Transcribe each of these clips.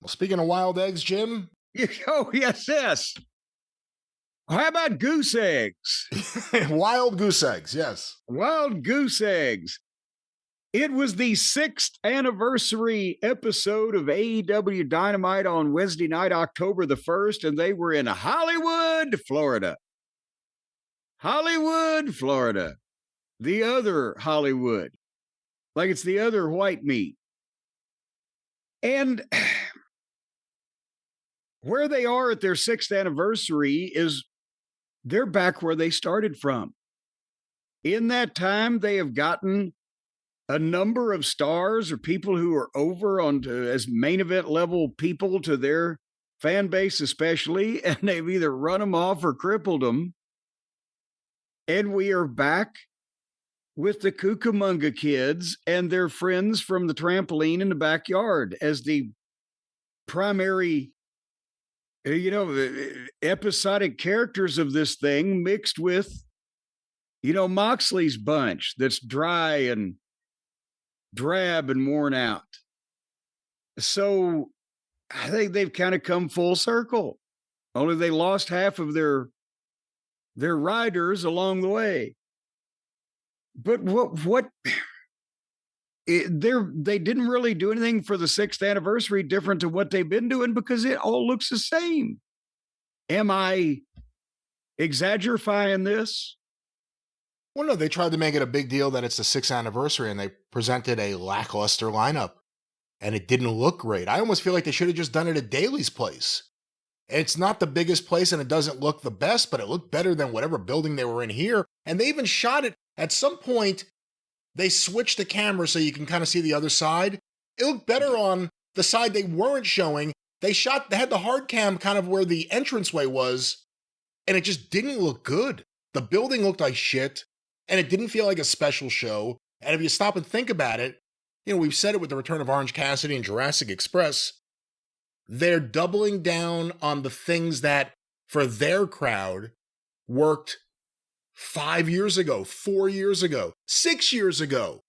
Well, speaking of wild eggs, Jim. Oh, yes. How about goose eggs? Wild goose eggs, yes. Wild goose eggs. It was the 6th anniversary episode of AEW Dynamite on Wednesday night, October the 1st, and they were in Hollywood, Florida. Hollywood, Florida. The other Hollywood. Like it's the other white meat. And where they are at their 6th anniversary is they're back where they started from. In that time, they have gotten a number of stars or people who are over on as main event level people to their fan base, especially, and they've either run them off or crippled them. And we are back with the Cucamonga kids and their friends from the trampoline in the backyard as the primary, episodic characters of this thing, mixed with, Moxley's bunch that's dry and drab and worn out. So I think they've kind of come full circle. Only they lost half of their riders along the way. But they didn't really do anything for the 6th anniversary different to what they've been doing because it all looks the same. Am I exaggerating this? Well, no, they tried to make it a big deal that it's the 6th anniversary and they presented a lackluster lineup and it didn't look great. I almost feel like they should have just done it at Daly's place. It's not the biggest place and it doesn't look the best, but it looked better than whatever building they were in here. And they even shot it at some point. They switched the camera so you can kind of see the other side. It looked better on the side they weren't showing. They had the hard cam kind of where the entranceway was, and it just didn't look good. The building looked like shit, and it didn't feel like a special show. And if you stop and think about it, we've said it with the return of Orange Cassidy and Jurassic Express, they're doubling down on the things that, for their crowd, worked 5 years ago, 4 years ago, 6 years ago.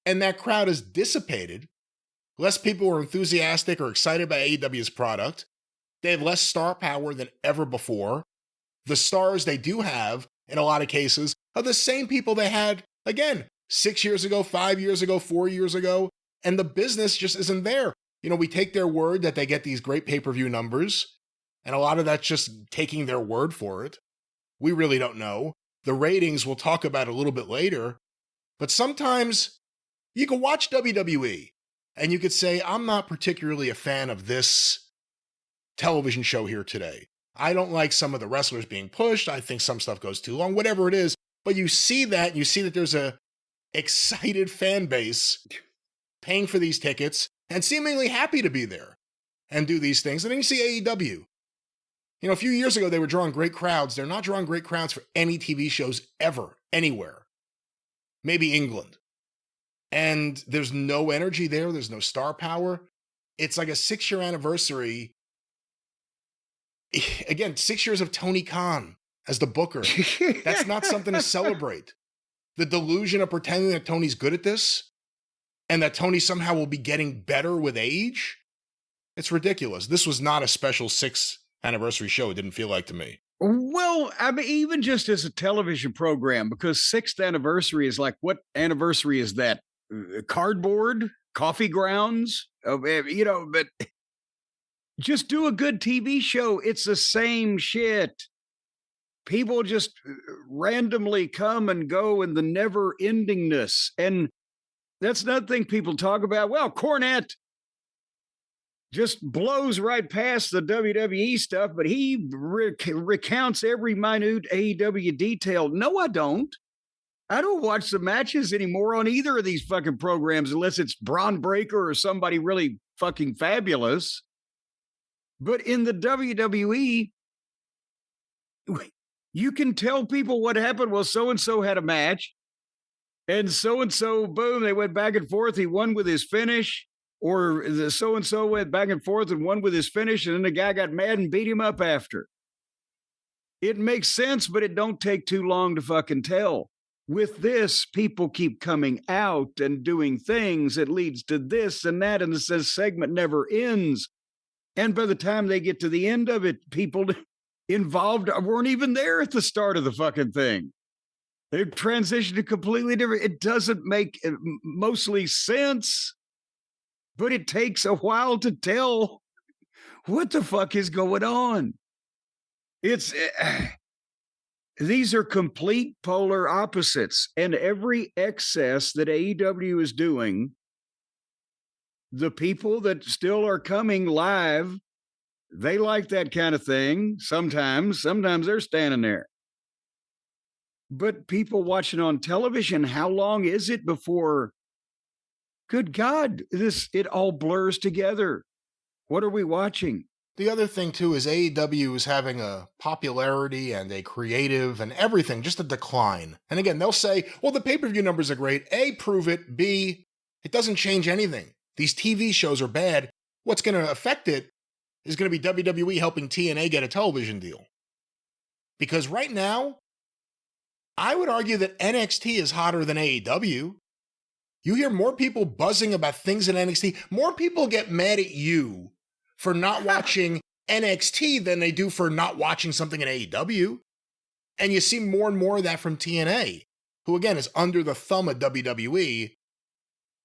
And that crowd has dissipated. Less people are enthusiastic or excited about AEW's product. They have less star power than ever before. The stars they do have, in a lot of cases, are the same people they had, again, 6 years ago, 5 years ago, 4 years ago, and the business just isn't there. We take their word that they get these great pay-per-view numbers, and a lot of that's just taking their word for it. We really don't know. The ratings we'll talk about a little bit later, but sometimes you can watch WWE and you could say, I'm not particularly a fan of this television show here today. I don't like some of the wrestlers being pushed. I think some stuff goes too long, whatever it is. But you see that there's a excited fan base paying for these tickets and seemingly happy to be there and do these things. And then you see AEW. A few years ago, they were drawing great crowds. They're not drawing great crowds for any TV shows ever, anywhere. Maybe England. And there's no energy there. There's no star power. It's like a 6-year anniversary. Again, 6 years of Tony Khan as the booker. That's not something to celebrate. The delusion of pretending that Tony's good at this and that Tony somehow will be getting better with age. It's ridiculous. This was not a special 6th anniversary show, it didn't feel like to me. Well, I mean, even just as a television program, because 6th anniversary is like, what anniversary is that? Cardboard? Coffee grounds? But just do a good TV show. It's the same shit. People just randomly come and go in the never-endingness. And that's another thing people talk about. Well, Cornette just blows right past the WWE stuff, but he recounts every minute AEW detail. No, I don't. I don't watch the matches anymore on either of these fucking programs unless it's Braun Breaker or somebody really fucking fabulous. But in the WWE, you can tell people what happened. Well, so-and-so had a match, and so-and-so, boom, they went back and forth. He won with his finish. Or the so-and-so went back and forth and won with his finish, and then the guy got mad and beat him up after. It makes sense, but it don't take too long to fucking tell. With this, people keep coming out and doing things that leads to this and that, and this segment never ends. And by the time they get to the end of it, people involved weren't even there at the start of the fucking thing. They've transitioned to completely different. It doesn't make mostly sense, but it takes a while to tell what the fuck is going on. It's these are complete polar opposites, and every excess that AEW is doing, the people that still are coming live, they like that kind of thing. Sometimes they're standing there. But people watching on television, how long is it before, good God, it all blurs together? What are we watching? The other thing, too, is AEW is having a popularity and a creative and everything, just a decline. And again, they'll say, well, the pay-per-view numbers are great. A, prove it. B, it doesn't change anything. These TV shows are bad. What's going to affect it is going to be WWE helping TNA get a television deal. Because right now, I would argue that NXT is hotter than AEW. You hear more people buzzing about things in NXT. More people get mad at you for not watching NXT than they do for not watching something in AEW. And you see more and more of that from TNA, who again is under the thumb of WWE,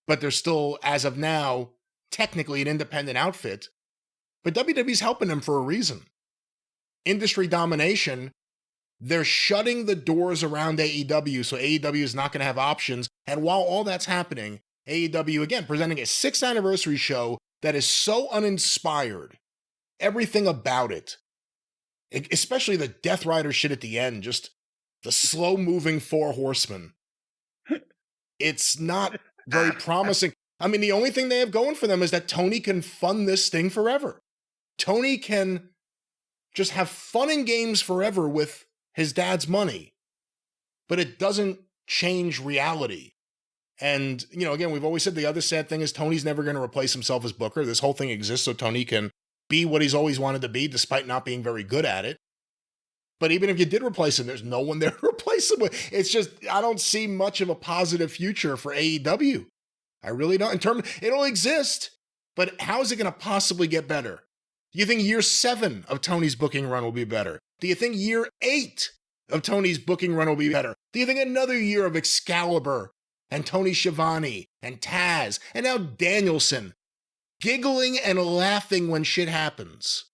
but they're still, as of now, technically an independent outfit. But WWE's helping them for a reason. Industry domination. They're shutting the doors around AEW, so AEW is not going to have options. And while all that's happening, AEW, again, presenting a 6th anniversary show that is so uninspired. Everything about it, especially the Death Rider shit at the end, just the slow-moving 4 horsemen. It's not very promising. I mean, the only thing they have going for them is that Tony can fund this thing forever. Tony can just have fun and games forever with his dad's money, but it doesn't change reality. And, you know, again, we've always said the other sad thing is Tony's never going to replace himself as Booker. This whole thing exists so Tony can be what he's always wanted to be, despite not being very good at it. But even if you did replace him, there's no one there to replace him with. It's just, I don't see much of a positive future for AEW. I really don't. It'll exist, but how is it going to possibly get better? Do you think year 7 of Tony's booking run will be better? Do you think year 8 of Tony's booking run will be better? Do you think another year of Excalibur and Tony Schiavone and Taz and now Danielson giggling and laughing when shit happens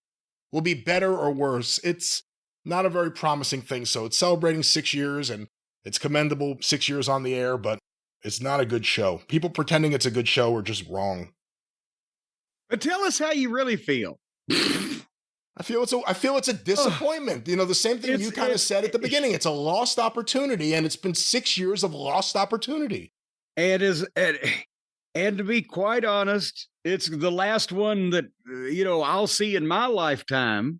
will be better or worse? It's not a very promising thing. So it's celebrating 6 years and it's commendable 6 years on the air, but it's not a good show. People pretending it's a good show are just wrong. But tell us how you really feel. I feel it's a disappointment. You know, the same thing you kind of said at the beginning. It's a lost opportunity, and it's been 6 years of lost opportunity. And to be quite honest, it's the last one that I'll see in my lifetime.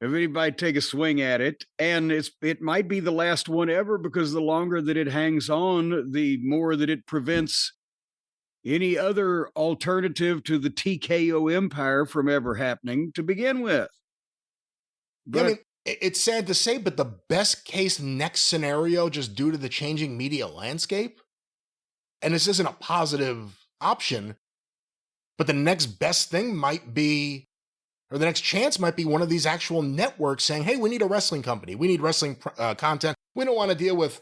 If anybody take a swing at it, and it might be the last one ever, because the longer that it hangs on, the more that it prevents any other alternative to the TKO empire from ever happening to begin with. But, I mean, it's sad to say, but the best case next scenario, just due to the changing media landscape, and this isn't a positive option, but the next best thing might be, or the next chance might be one of these actual networks saying, hey, we need a wrestling company. We need wrestling content. We don't want to deal with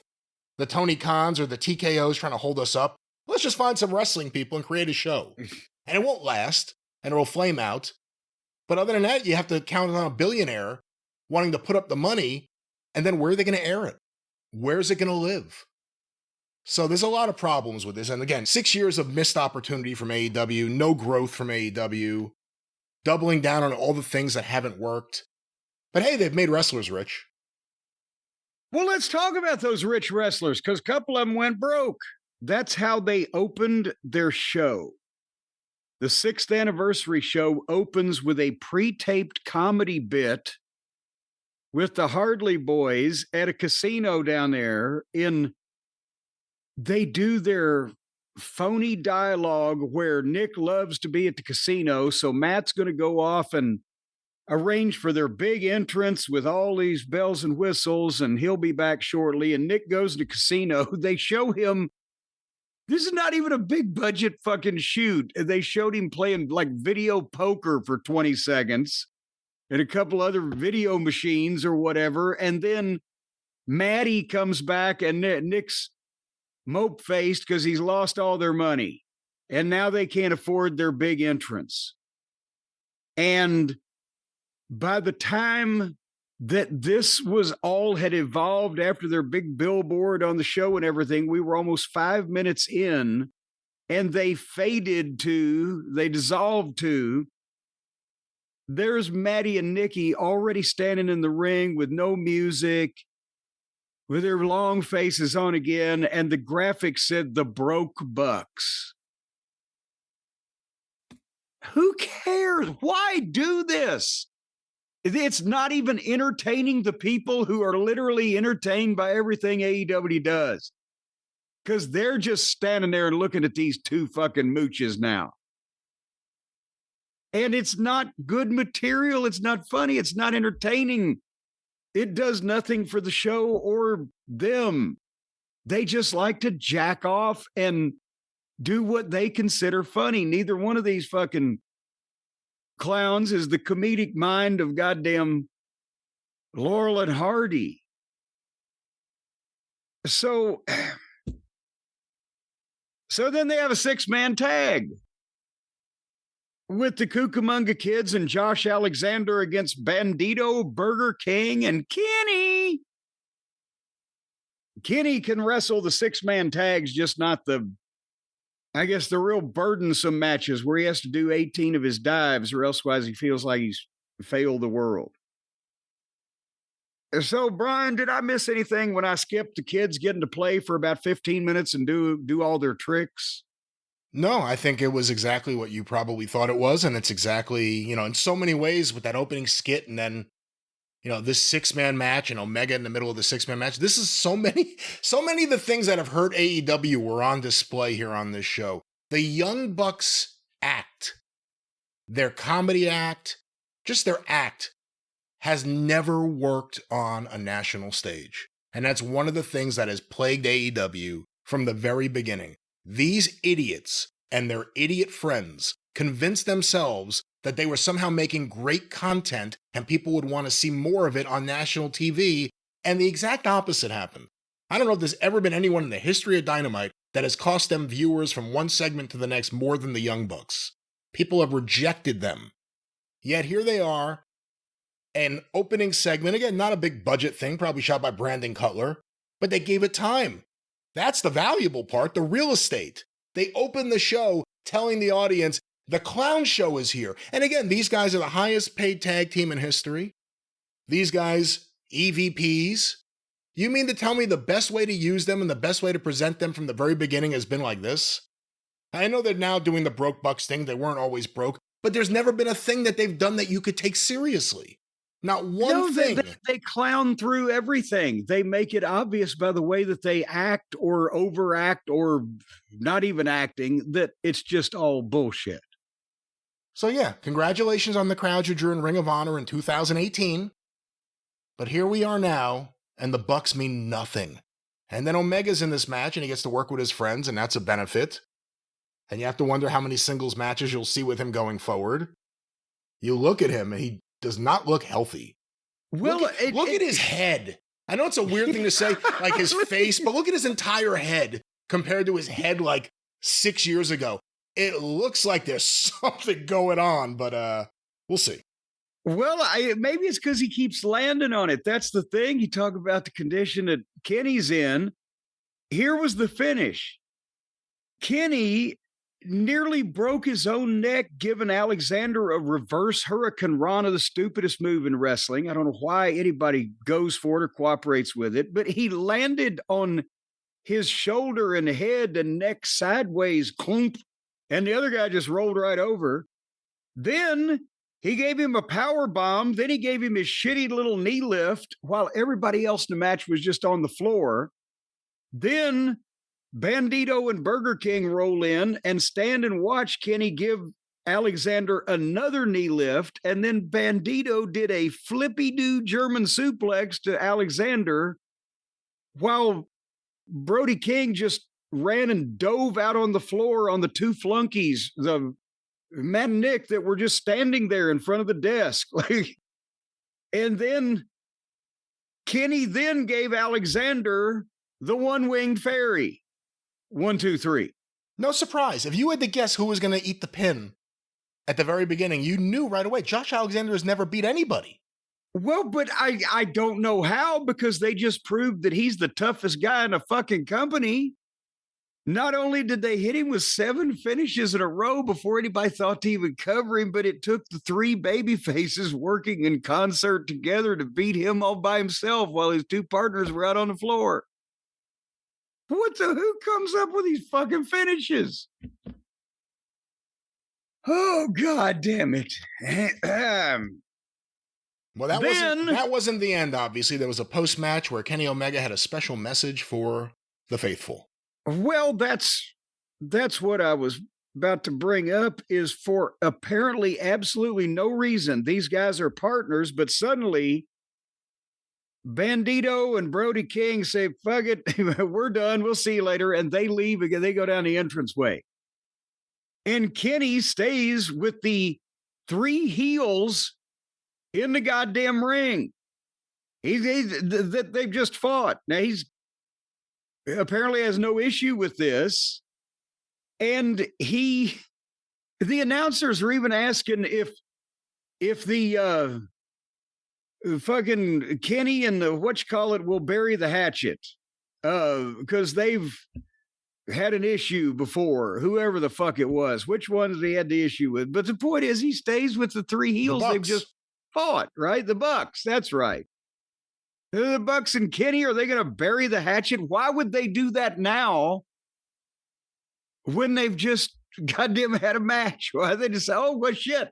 the Tony Khans or the TKOs trying to hold us up. Let's just find some wrestling people and create a show. And it won't last, and it'll flame out. But other than that, you have to count on a billionaire wanting to put up the money, and then where are they going to air it? Where's it going to live? So there's a lot of problems with this. And again, 6 years of missed opportunity from AEW, no growth from AEW, doubling down on all the things that haven't worked. But hey, they've made wrestlers rich. Well, let's talk about those rich wrestlers, because a couple of them went broke. That's how they opened their show. The 6th anniversary show opens with a pre-taped comedy bit with the Hardley Boys at a casino down there. They do their phony dialogue where Nick loves to be at the casino, so Matt's going to go off and arrange for their big entrance with all these bells and whistles, and he'll be back shortly. And Nick goes to the casino. They show him This is not even a big budget fucking shoot. They showed him playing like video poker for 20 seconds and a couple other video machines or whatever. And then Maddie comes back and Nick's mope faced because he's lost all their money. And now they can't afford their big entrance. And by the time that this was all had evolved after their big billboard on the show and everything, we were almost 5 minutes in, and they dissolved to, there's Maddie and Nikki already standing in the ring with no music, with their long faces on again, and the graphic said the broke bucks. Who cares? Why do this? It's not even entertaining the people who are literally entertained by everything AEW does. Because they're just standing there and looking at these two fucking mooches now. And it's not good material. It's not funny. It's not entertaining. It does nothing for the show or them. They just like to jack off and do what they consider funny. Neither one of these fucking clowns is the comedic mind of goddamn Laurel and Hardy. So then they have a 6-man tag with the Cucamonga Kids and Josh Alexander against Bandito, Burger King, and Kenny. Kenny can wrestle the 6-man tags, just not the real burdensome matches where he has to do 18 of his dives or elsewise he feels like he's failed the world. So, Brian, did I miss anything when I skipped the kids getting to play for about 15 minutes and do all their tricks? No, I think it was exactly what you probably thought it was. And it's exactly, in so many ways with that opening skit and then, this 6-man match and Omega in the middle of the 6-man match. This is so many of the things that have hurt AEW were on display here on this show. The Young Bucks act, their comedy act, just their act has never worked on a national stage. And that's one of the things that has plagued AEW from the very beginning. These idiots and their idiot friends convinced themselves that they were somehow making great content and people would want to see more of it on national TV, and the exact opposite happened. I don't know if there's ever been anyone in the history of Dynamite that has cost them viewers from one segment to the next more than the Young Bucks. People have rejected them. Yet here they are, an opening segment, again, not a big budget thing, probably shot by Brandon Cutler, but they gave it time. That's the valuable part, the real estate. They opened the show telling the audience, the clown show is here. And again, these guys are the highest paid tag team in history. These guys, EVPs. You mean to tell me the best way to use them and the best way to present them from the very beginning has been like this? I know they're now doing the broke bucks thing. They weren't always broke, but there's never been a thing that they've done that you could take seriously. Not one thing. They clown through everything. They make it obvious by the way that they act or overact or not even acting that it's just all bullshit. So yeah, congratulations on the crowds you drew in Ring of Honor in 2018. But here we are now, and the Bucks mean nothing. And then Omega's in this match, and he gets to work with his friends, and that's a benefit. And you have to wonder how many singles matches you'll see with him going forward. You look at him, and he does not look healthy. Well, look at his head. I know it's a weird thing to say, like his face, but look at his entire head compared to his head like 6 years ago. It looks like there's something going on, but we'll see. Well, maybe it's because he keeps landing on it. That's the thing. You talk about the condition that Kenny's in. Here was the finish. Kenny nearly broke his own neck, giving Alexander a reverse Hurricane Rana, the stupidest move in wrestling. I don't know why anybody goes for it or cooperates with it, but he landed on his shoulder and head and neck sideways, clunk, and the other guy just rolled right over. Then he gave him a power bomb. Then he gave him his shitty little knee lift while everybody else in the match was just on the floor. Then Bandito and Burger King roll in and stand and watch Kenny give Alexander another knee lift. And then Bandito did a flippy-doo German suplex to Alexander while Brody King just ran and dove out on the floor on the two flunkies, the Matt and Nick, that were just standing there in front of the desk. And then Kenny then gave Alexander the one-winged fairy. 1, 2, 3. No surprise. If you had to guess who was going to eat the pin at the very beginning, you knew right away. Josh Alexander has never beat anybody. Well, but I don't know how, because they just proved that he's the toughest guy in the fucking company. Not only did they hit him with 7 finishes in a row before anybody thought to even cover him, but it took the 3 baby faces working in concert together to beat him all by himself while his 2 partners were out on the floor. Who comes up with these fucking finishes? Oh, God damn it. Well, that wasn't the end, obviously. There was a post-match where Kenny Omega had a special message for the faithful. Well, that's what I was about to bring up, is for apparently absolutely no reason. These guys are partners, but suddenly Bandito and Brody King say, fuck it, we're done. We'll see you later. And they leave again. They go down the entranceway. And Kenny stays with the 3 heels in the goddamn ring. They've just fought. Now, he's apparently has no issue with this. And the announcers are even asking if the fucking Kenny and the whatchamacallit will bury the hatchet, because they've had an issue before, whoever the fuck it was, which ones he had the issue with. But the point is, he stays with the 3 heels they've just fought, right? The Bucks, that's right. The Bucks and Kenny, are they going to bury the hatchet? Why would they do that now when they've just goddamn had a match? Why they just say, oh, well, shit,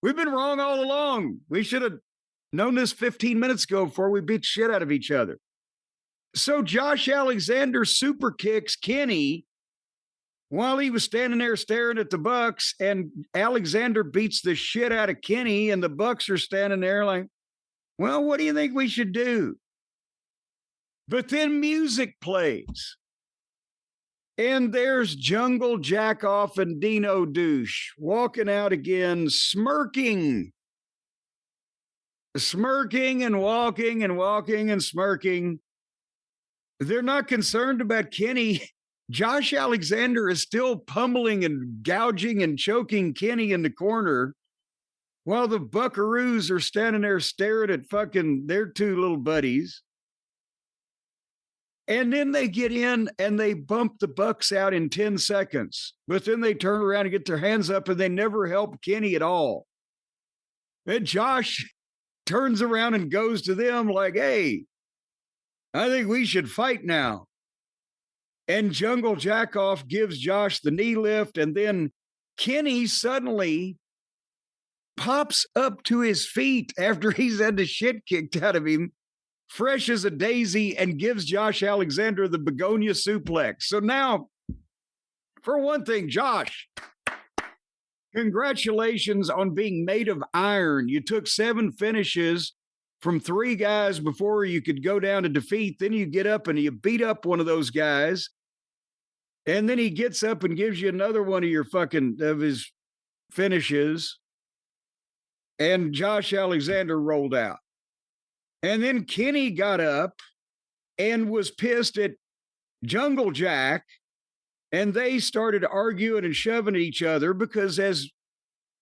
we've been wrong all along. We should have known this 15 minutes ago before we beat shit out of each other. So Josh Alexander super kicks Kenny while he was standing there staring at the Bucks, and Alexander beats the shit out of Kenny, and the Bucks are standing there like, well, what do you think we should do? But then music plays. And there's Jungle Jackoff and Dino Douche walking out again, smirking and walking and walking and smirking. They're not concerned about Kenny. Josh Alexander is still pummeling and gouging and choking Kenny in the corner, while the Buckaroos are standing there staring at fucking their 2 little buddies. And then they get in and they bump the Bucks out in 10 seconds. But then they turn around and get their hands up, and they never help Kenny at all. And Josh turns around and goes to them like, hey, I think we should fight now. And Jungle Jackoff gives Josh the knee lift, and then Kenny suddenly pops up to his feet after he's had the shit kicked out of him, fresh as a daisy, and gives Josh Alexander the begonia suplex. So now, for one thing, Josh, congratulations on being made of iron. You took 7 finishes from 3 guys before you could go down to defeat. Then you get up and you beat up one of those guys. And then he gets up and gives you another one of his finishes. And Josh Alexander rolled out. And then Kenny got up and was pissed at Jungle Jack. And they started arguing and shoving at each other because, as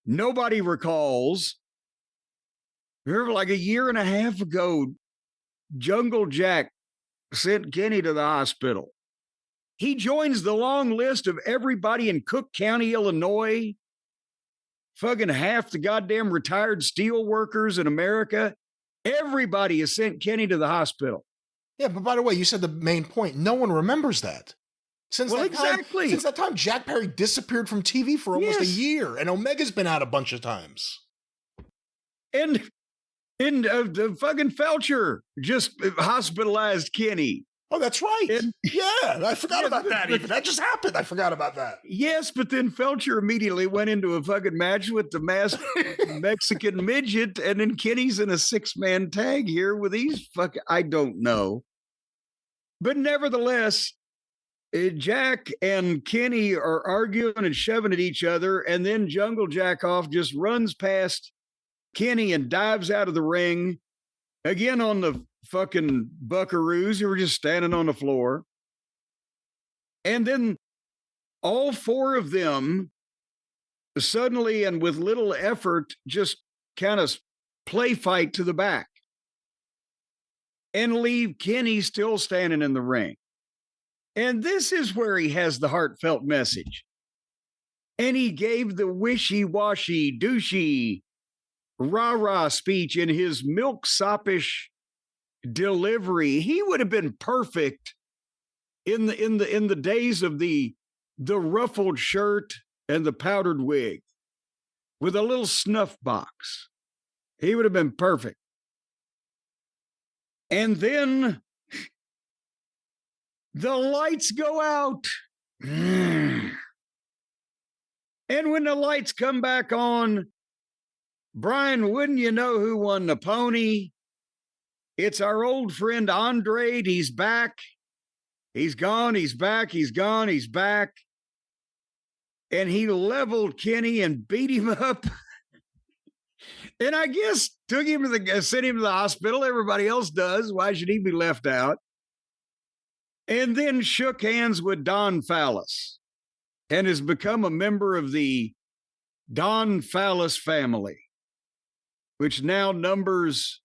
nobody recalls, remember, like a year and a half ago, Jungle Jack sent Kenny to the hospital. He joins the long list of everybody in Cook County, Illinois, fucking half the goddamn retired steel workers in America. Everybody has sent Kenny to the hospital. Yeah, but by the way, you said the main point. No one remembers that. Since that time, Jack Perry disappeared from TV for almost a year, and Omega's been out a bunch of times. And the fucking Felcher just hospitalized Kenny. Oh, that's right. I forgot about that even. That just happened. I forgot about that. Yes, but then Felcher immediately went into a fucking match with the masked Mexican midget, and then Kenny's in a 6-man tag here with these fucking, I don't know. But nevertheless, Jack and Kenny are arguing and shoving at each other, and then Jungle Jack off just runs past Kenny and dives out of the ring again on the fucking buckaroos who were just standing on the floor. And then all four of them suddenly and with little effort just kind of play fight to the back and leave Kenny still standing in the ring. And this is where he has the heartfelt message. And he gave the wishy-washy, douchey, rah-rah speech in his milk-soppish delivery. He would have been perfect in the days of the ruffled shirt and the powdered wig with a little snuff box. He would have been perfect. And then the lights go out. And when the lights come back on, Brian, wouldn't you know who won the pony? It's our old friend Andre. He's back. He's gone. He's back. He's gone. He's back. And he leveled Kenny and beat him up. And I guess sent him to the hospital. Everybody else does. Why should he be left out? And then shook hands with Don Fallis and has become a member of the Don Fallis family, which now numbers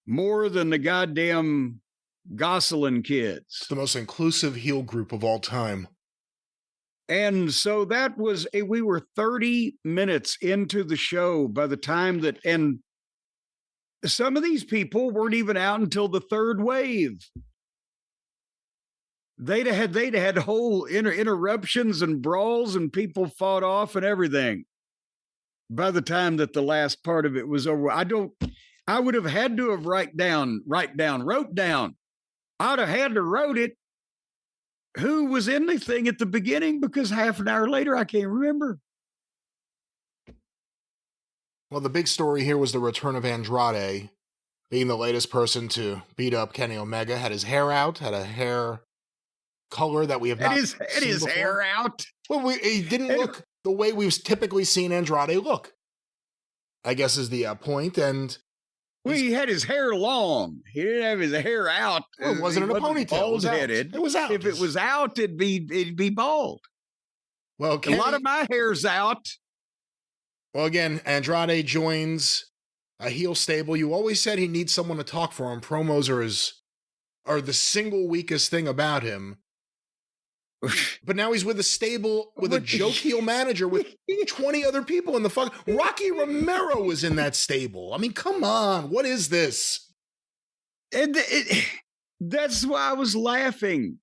more than the goddamn Gosselin kids. It's the most inclusive heel group of all time. And so that was we were 30 minutes into the show by the time that, and some of these people weren't even out until the third wave. They'd had whole interruptions and brawls and people fought off and everything by the time that the last part of it was over. I would have had to have wrote down. I'd have had to wrote it. Who was in the thing at the beginning? Because half an hour later, I can't remember. Well, the big story here was the return of Andrade, being the latest person to beat up Kenny Omega. Had his hair out, had a hair color that we have not seen his before. Hair out. Well, he didn't look the way we've typically seen Andrade look, I guess is the point. And well, he had his hair long. He didn't have his hair out. Well, it wasn't in a ponytail. Bald-headed. It was out. If it was out, it'd be bald. Well, a lot of my hair's out. Well, again, Andrade joins a heel stable. You always said he needs someone to talk for him. Promos are the single weakest thing about him. But now he's with a stable with a joke heel manager with 20 other people in the fuck. Rocky Romero was in that stable. I mean, come on. What is this? That's why I was laughing.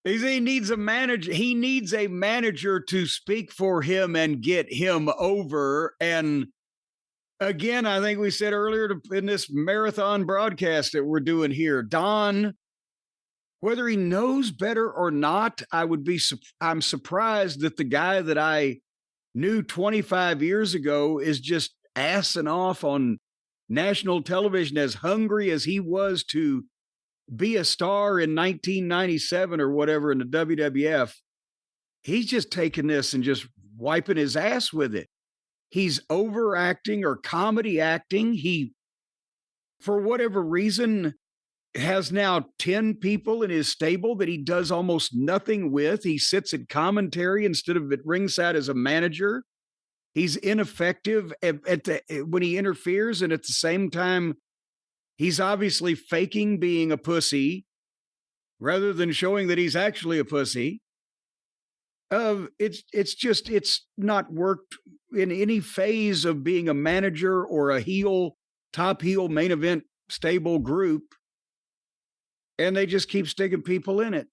He needs a manager. He needs a manager to speak for him and get him over. And again, I think we said earlier in this marathon broadcast that we're doing here, Don, whether he knows better or not, I'm surprised that the guy that I knew 25 years ago is just assing off on national television as hungry as he was to be a star in 1997 or whatever in the WWF. He's just taking this and just wiping his ass with it. He's overacting or comedy acting. He, for whatever reason, has now 10 people in his stable that he does almost nothing with. He sits at commentary instead of at ringside as a manager. He's ineffective when he interferes, and at the same time, he's obviously faking being a pussy rather than showing that he's actually a pussy. It's not worked in any phase of being a manager or a top heel main event stable group. And they just keep sticking people in it.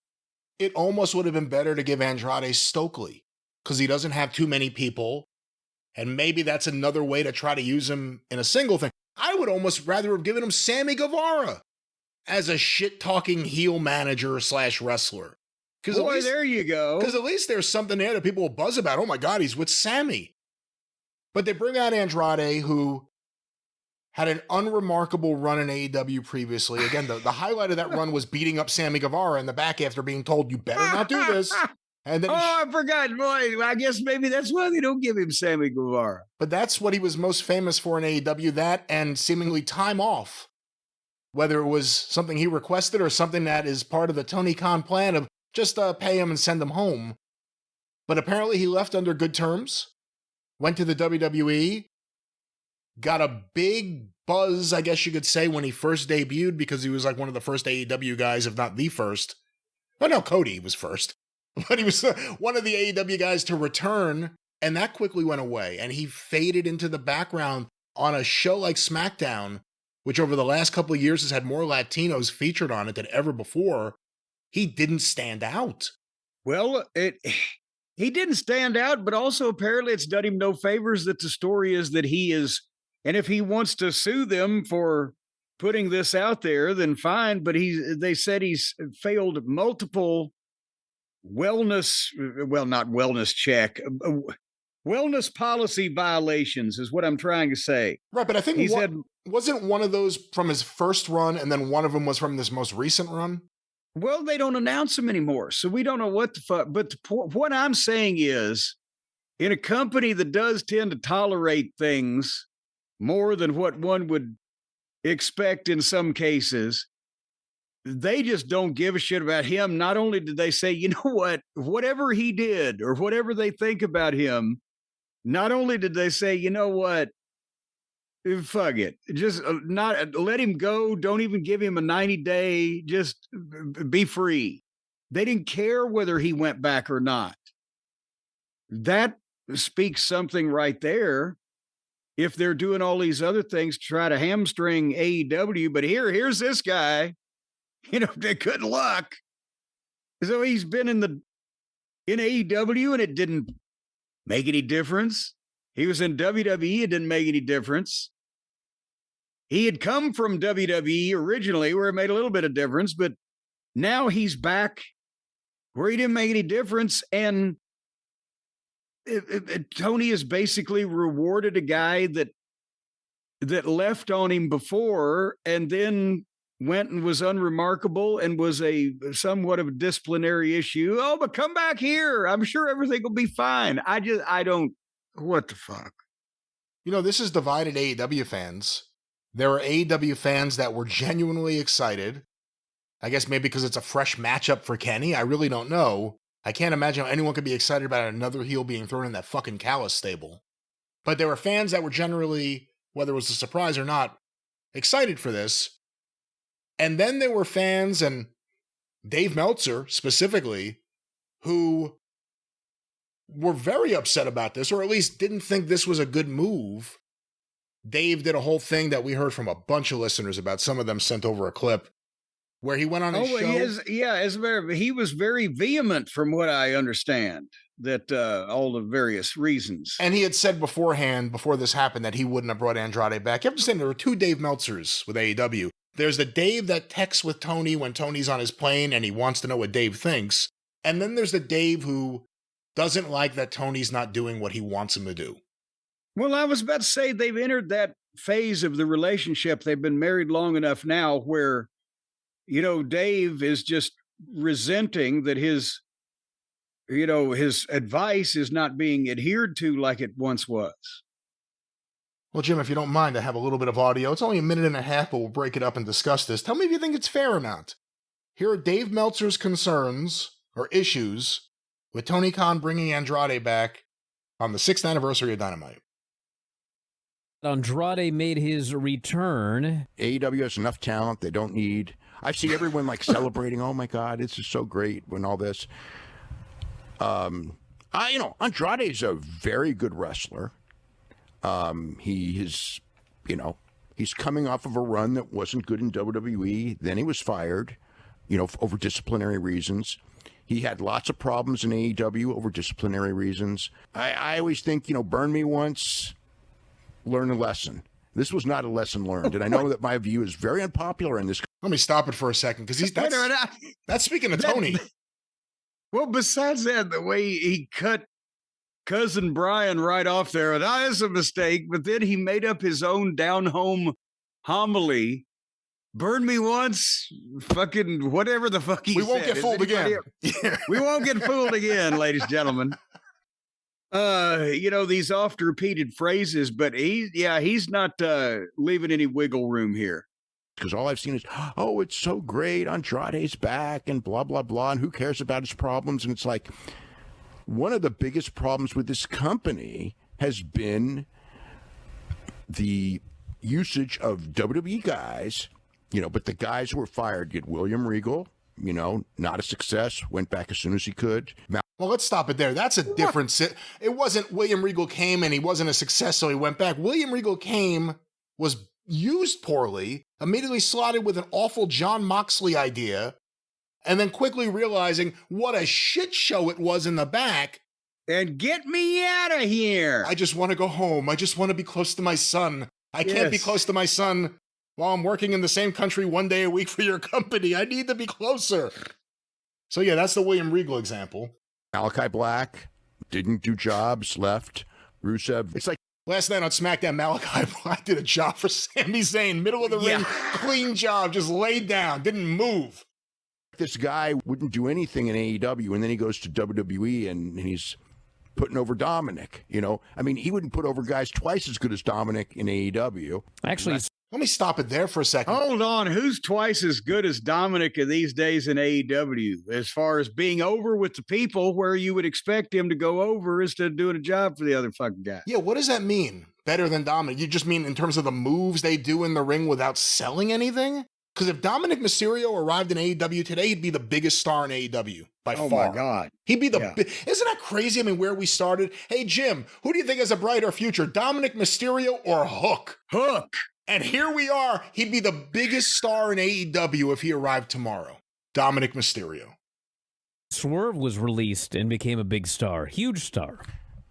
It almost would have been better to give Andrade Stokely because he doesn't have too many people. And maybe that's another way to try to use him in a single thing. I would almost rather have given him Sammy Guevara as a shit-talking heel manager / wrestler. Boy, there you go. Because at least there's something there that people will buzz about. Oh my God, he's with Sammy. But they bring out Andrade, who had an unremarkable run in AEW previously. Again, the highlight of that run was beating up Sammy Guevara in the back after being told, you better not do this. And then I forgot. Boy, I guess maybe that's why they don't give him Sammy Guevara. But that's what he was most famous for in AEW, that and seemingly time off. Whether it was something he requested or something that is part of the Tony Khan plan of just pay him and send him home. But apparently he left under good terms, went to the WWE, got a big buzz, I guess you could say, when he first debuted because he was like one of the first AEW guys, if not the first. Oh no, Cody was first. But he was one of the AEW guys to return, and that quickly went away. And he faded into the background on a show like SmackDown, which over the last couple of years has had more Latinos featured on it than ever before. He didn't stand out. Well, he didn't stand out, but also apparently it's done him no favors that the story is that he is, and if he wants to sue them for putting this out there, then fine. But they said he's failed multiple wellness, well, not wellness check, wellness policy violations is what I'm trying to say. Right, but I think he said, wasn't one of those from his first run, and then one of them was from this most recent run? Well, they don't announce them anymore, so we don't know what the fuck. But what I'm saying is, in a company that does tend to tolerate things more than what one would expect in some cases, they just don't give a shit about him. Not only did they say, you know what, whatever he did or whatever they think about him, not only did they say, you know what, fuck it, just not let him go. Don't even give him a 90-day, just be free. They didn't care whether he went back or not. That speaks something right there. If they're doing all these other things to try to hamstring AEW, but here's this guy, good luck. So he's been in AEW and it didn't make any difference. He was in WWE, it didn't make any difference. He had come from WWE originally where it made a little bit of difference, but now he's back where he didn't make any difference. And Tony has basically rewarded a guy that left on him before and then went and was unremarkable and was somewhat of a disciplinary issue. Oh, but come back here. I'm sure everything will be fine. I don't, what the fuck? This has divided AEW fans. There are AEW fans that were genuinely excited. I guess maybe because it's a fresh matchup for Kenny. I really don't know. I can't imagine how anyone could be excited about another heel being thrown in that fucking Callis stable. But there were fans that were generally, whether it was a surprise or not, excited for this. And then there were fans, and Dave Meltzer specifically, who were very upset about this, or at least didn't think this was a good move. Dave did a whole thing that we heard from a bunch of listeners about. Some of them sent over a clip where he went on his show. He was very vehement from what I understand, that all the various reasons. And he had said beforehand, before this happened, that he wouldn't have brought Andrade back. You have to understand, there were two Dave Meltzers with AEW. There's the Dave that texts with Tony when Tony's on his plane and he wants to know what Dave thinks. And then there's the Dave who doesn't like that Tony's not doing what he wants him to do. Well, I was about to say they've entered that phase of the relationship. They've been married long enough now where, Dave is just resenting that his advice is not being adhered to like it once was. Well, Jim, if you don't mind, I have a little bit of audio. It's only a minute and a half, but we'll break it up and discuss this. Tell me if you think it's fair or not. Here are Dave Meltzer's concerns or issues with Tony Khan bringing Andrade back on the 6th anniversary of Dynamite. Andrade made his return. AEW has enough talent. They don't need... I see everyone celebrating, oh my God, this is so great when all this... Andrade is a very good wrestler. He's coming off of a run that wasn't good in WWE. Then he was fired, over disciplinary reasons. He had lots of problems in AEW over disciplinary reasons. I always think, burn me once, learn a lesson. This was not a lesson learned. And I know that my view is very unpopular in this. Let me stop it for a second, because that's speaking of Tony. Well, besides that, the way he cut Cousin Brian right off there, and that's a mistake, but then he made up his own down-home homily. Burn me once, fucking whatever the fuck he We won't said. get fooled again. Yeah. We won't get fooled again, ladies and gentlemen. These oft repeated phrases, but he's not leaving any wiggle room here. Because all I've seen is, oh, it's so great, Andrade's back and blah, blah, blah, and who cares about his problems? And it's like, one of the biggest problems with this company has been the usage of WWE guys, but the guys who were fired, get William Regal, not a success, went back as soon as he could. Well, let's stop it there. That's a different... It wasn't William Regal came and he wasn't a success, so he went back. William Regal came, was used poorly, immediately slotted with an awful John Moxley idea, and then quickly realizing what a shit show it was in the back. And get me out of here. I just want to go home. I just want to be close to my son. I can't be close to my son while I'm working in the same country one day a week for your company. I need to be closer. So yeah, that's the William Regal example. Malachi Black didn't do jobs, left. Rusev. It's like last night on SmackDown, Malachi Black did a job for Sami Zayn, middle of the ring, clean job, just laid down, didn't move. This guy wouldn't do anything in AEW, and then he goes to WWE and he's putting over Dominic. He wouldn't put over guys twice as good as Dominic in AEW. Actually, let me stop it there for a second. Hold on. Who's twice as good as Dominic these days in AEW? As far as being over with the people where you would expect him to go over instead of doing a job for the other fucking guy. Yeah, what does that mean? Better than Dominic? You just mean in terms of the moves they do in the ring without selling anything? Because if Dominic Mysterio arrived in AEW today, he'd be the biggest star in AEW by far. Oh my God. He'd be Isn't that crazy? I mean, where we started. Hey, Jim, who do you think has a brighter future, Dominic Mysterio or Hook? Hook. And here we are. He'd be the biggest star in AEW if he arrived tomorrow. Dominic Mysterio. Swerve was released and became a big star, huge star.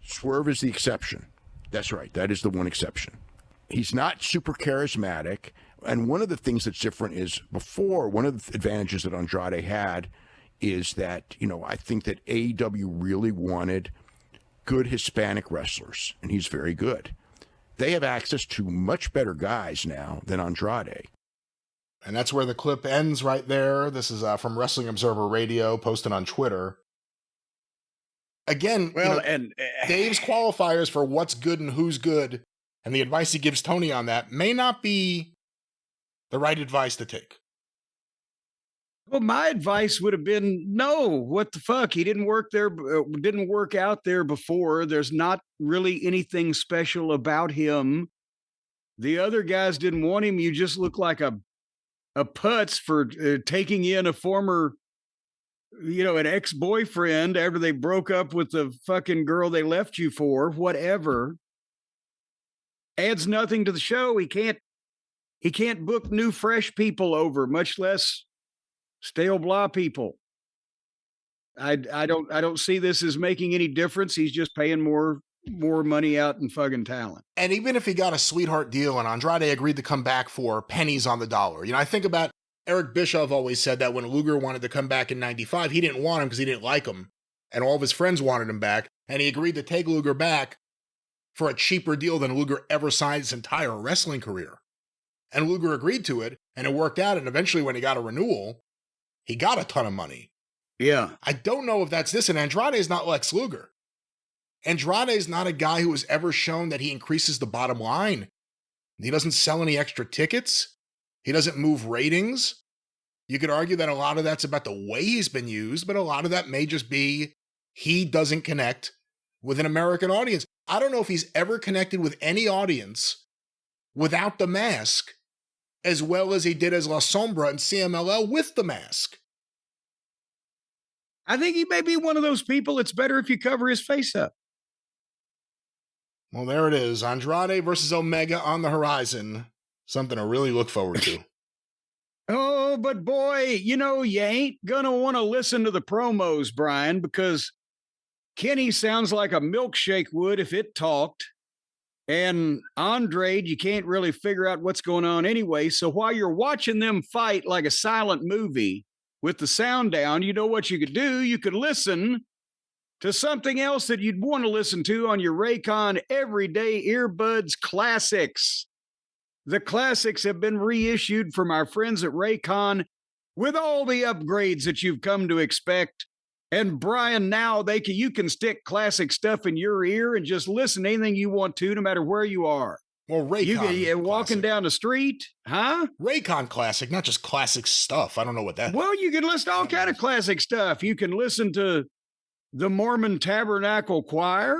Swerve is the exception. That's right. That is the one exception. He's not super charismatic. And one of the things that's different is before, one of the advantages that Andrade had is that, I think that AEW really wanted good Hispanic wrestlers, and he's very good. They have access to much better guys now than Andrade. And that's where the clip ends right there. This is from Wrestling Observer Radio, posted on Twitter. Again, Dave's qualifiers for what's good and who's good, and the advice he gives Tony on that may not be the right advice to take. Well, my advice would have been, no, what the fuck? He didn't work there, didn't work out there before. There's not really anything special about him. The other guys didn't want him. You just look like a putz for taking in a former, an ex-boyfriend after they broke up with the fucking girl they left you for, whatever. Adds nothing to the show. He can't book new, fresh people over, much less stale blah people. I don't see this as making any difference. He's just paying more money out in fucking talent. And even if he got a sweetheart deal and Andrade agreed to come back for pennies on the dollar, I think about Eric Bischoff always said that when Luger wanted to come back in 95, he didn't want him because he didn't like him. And all of his friends wanted him back. And he agreed to take Luger back for a cheaper deal than Luger ever signed his entire wrestling career. And Luger agreed to it, and it worked out. And eventually when he got a renewal, he got a ton of money. Yeah. I don't know if that's this. And Andrade is not Lex Luger. Andrade is not a guy who has ever shown that he increases the bottom line. He doesn't sell any extra tickets. He doesn't move ratings. You could argue that a lot of that's about the way he's been used, but a lot of that may just be he doesn't connect with an American audience. I don't know if he's ever connected with any audience without the mask as well as he did as La Sombra and CMLL with the mask. I think he may be one of those people. It's better if you cover his face up. Well, there it is. Andrade versus Omega on the horizon. Something to really look forward to. Oh, but boy, you ain't gonna want to listen to the promos, Brian, because Kenny sounds like a milkshake would if it talked. And Andrade, you can't really figure out what's going on anyway. So while you're watching them fight like a silent movie with the sound down, you know what you could do? You could listen to something else that you'd want to listen to on your Raycon Everyday Earbuds Classics. The classics have been reissued from our friends at Raycon with all the upgrades that you've come to expect. And Brian, now you can stick classic stuff in your ear and just listen to anything you want to, no matter where you are. Well, Raycon walking down the street, huh? Raycon classic, not just classic stuff. I don't know what that. Well, you can listen to all kind of classic stuff. You can listen to the Mormon Tabernacle Choir.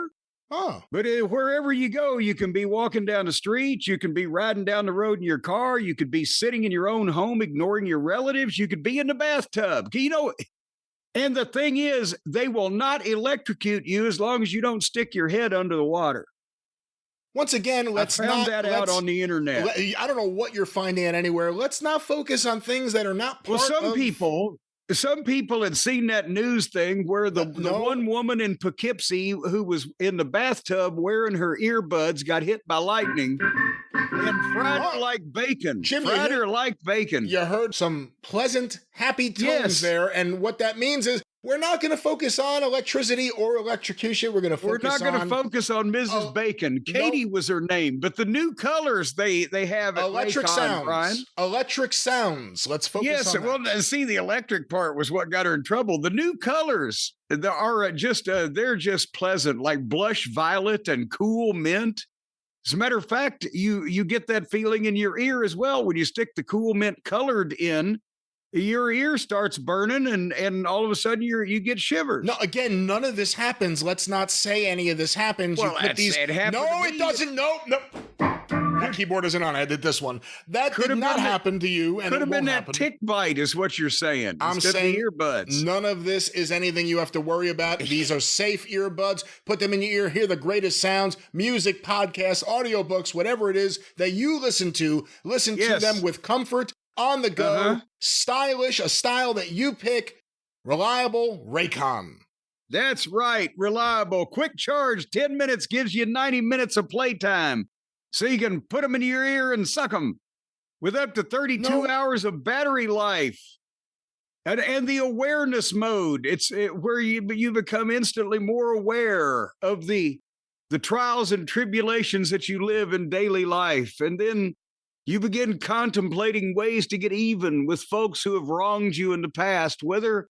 Oh. But wherever you go, you can be walking down the street. You can be riding down the road in your car. You could be sitting in your own home, ignoring your relatives. You could be in the bathtub. You know, and the thing is, they will not electrocute you as long as you don't stick your head under the water. Once again, I found that out on the internet. I don't know what you're finding it anywhere. Let's not focus on things that are not part Some people had seen that news thing where the one woman in Poughkeepsie who was in the bathtub wearing her earbuds got hit by lightning and fried her like bacon. Jim, fried her like bacon. You heard some pleasant, happy tones there. And what that means is we're not going to focus on electricity or electrocution. We're not going to focus on Mrs. Bacon. Katie was her name, but the new colors they have at electric Raycon, sounds. Brian. Electric sounds. Let's focus on that. Well, see, the electric part was what got her in trouble. The new colors are they're just pleasant, like blush violet and cool mint. As a matter of fact, you get that feeling in your ear as well when you stick the cool mint colored in. Your ear starts burning and all of a sudden you get shivers. No, again, none of this happens. Let's not say any of this happens. Well, it happened. No, it doesn't. No. My keyboard isn't on. I did this one. That did not happen to you. And could have been that tick bite is what you're saying. I'm saying earbuds. None of this is anything you have to worry about. These are safe earbuds. Put them in your ear. Hear the greatest sounds, music, podcasts, audiobooks, whatever it is that you listen to. Listen to them with comfort. On the go, stylish, a style that you pick, reliable, Raycon. That's right, reliable, quick charge, 10 minutes gives you 90 minutes of playtime. So you can put them in your ear and suck them with up to 32 hours of battery life. And the awareness mode, it's where you become instantly more aware of the trials and tribulations that you live in daily life. And then you begin contemplating ways to get even with folks who have wronged you in the past, whether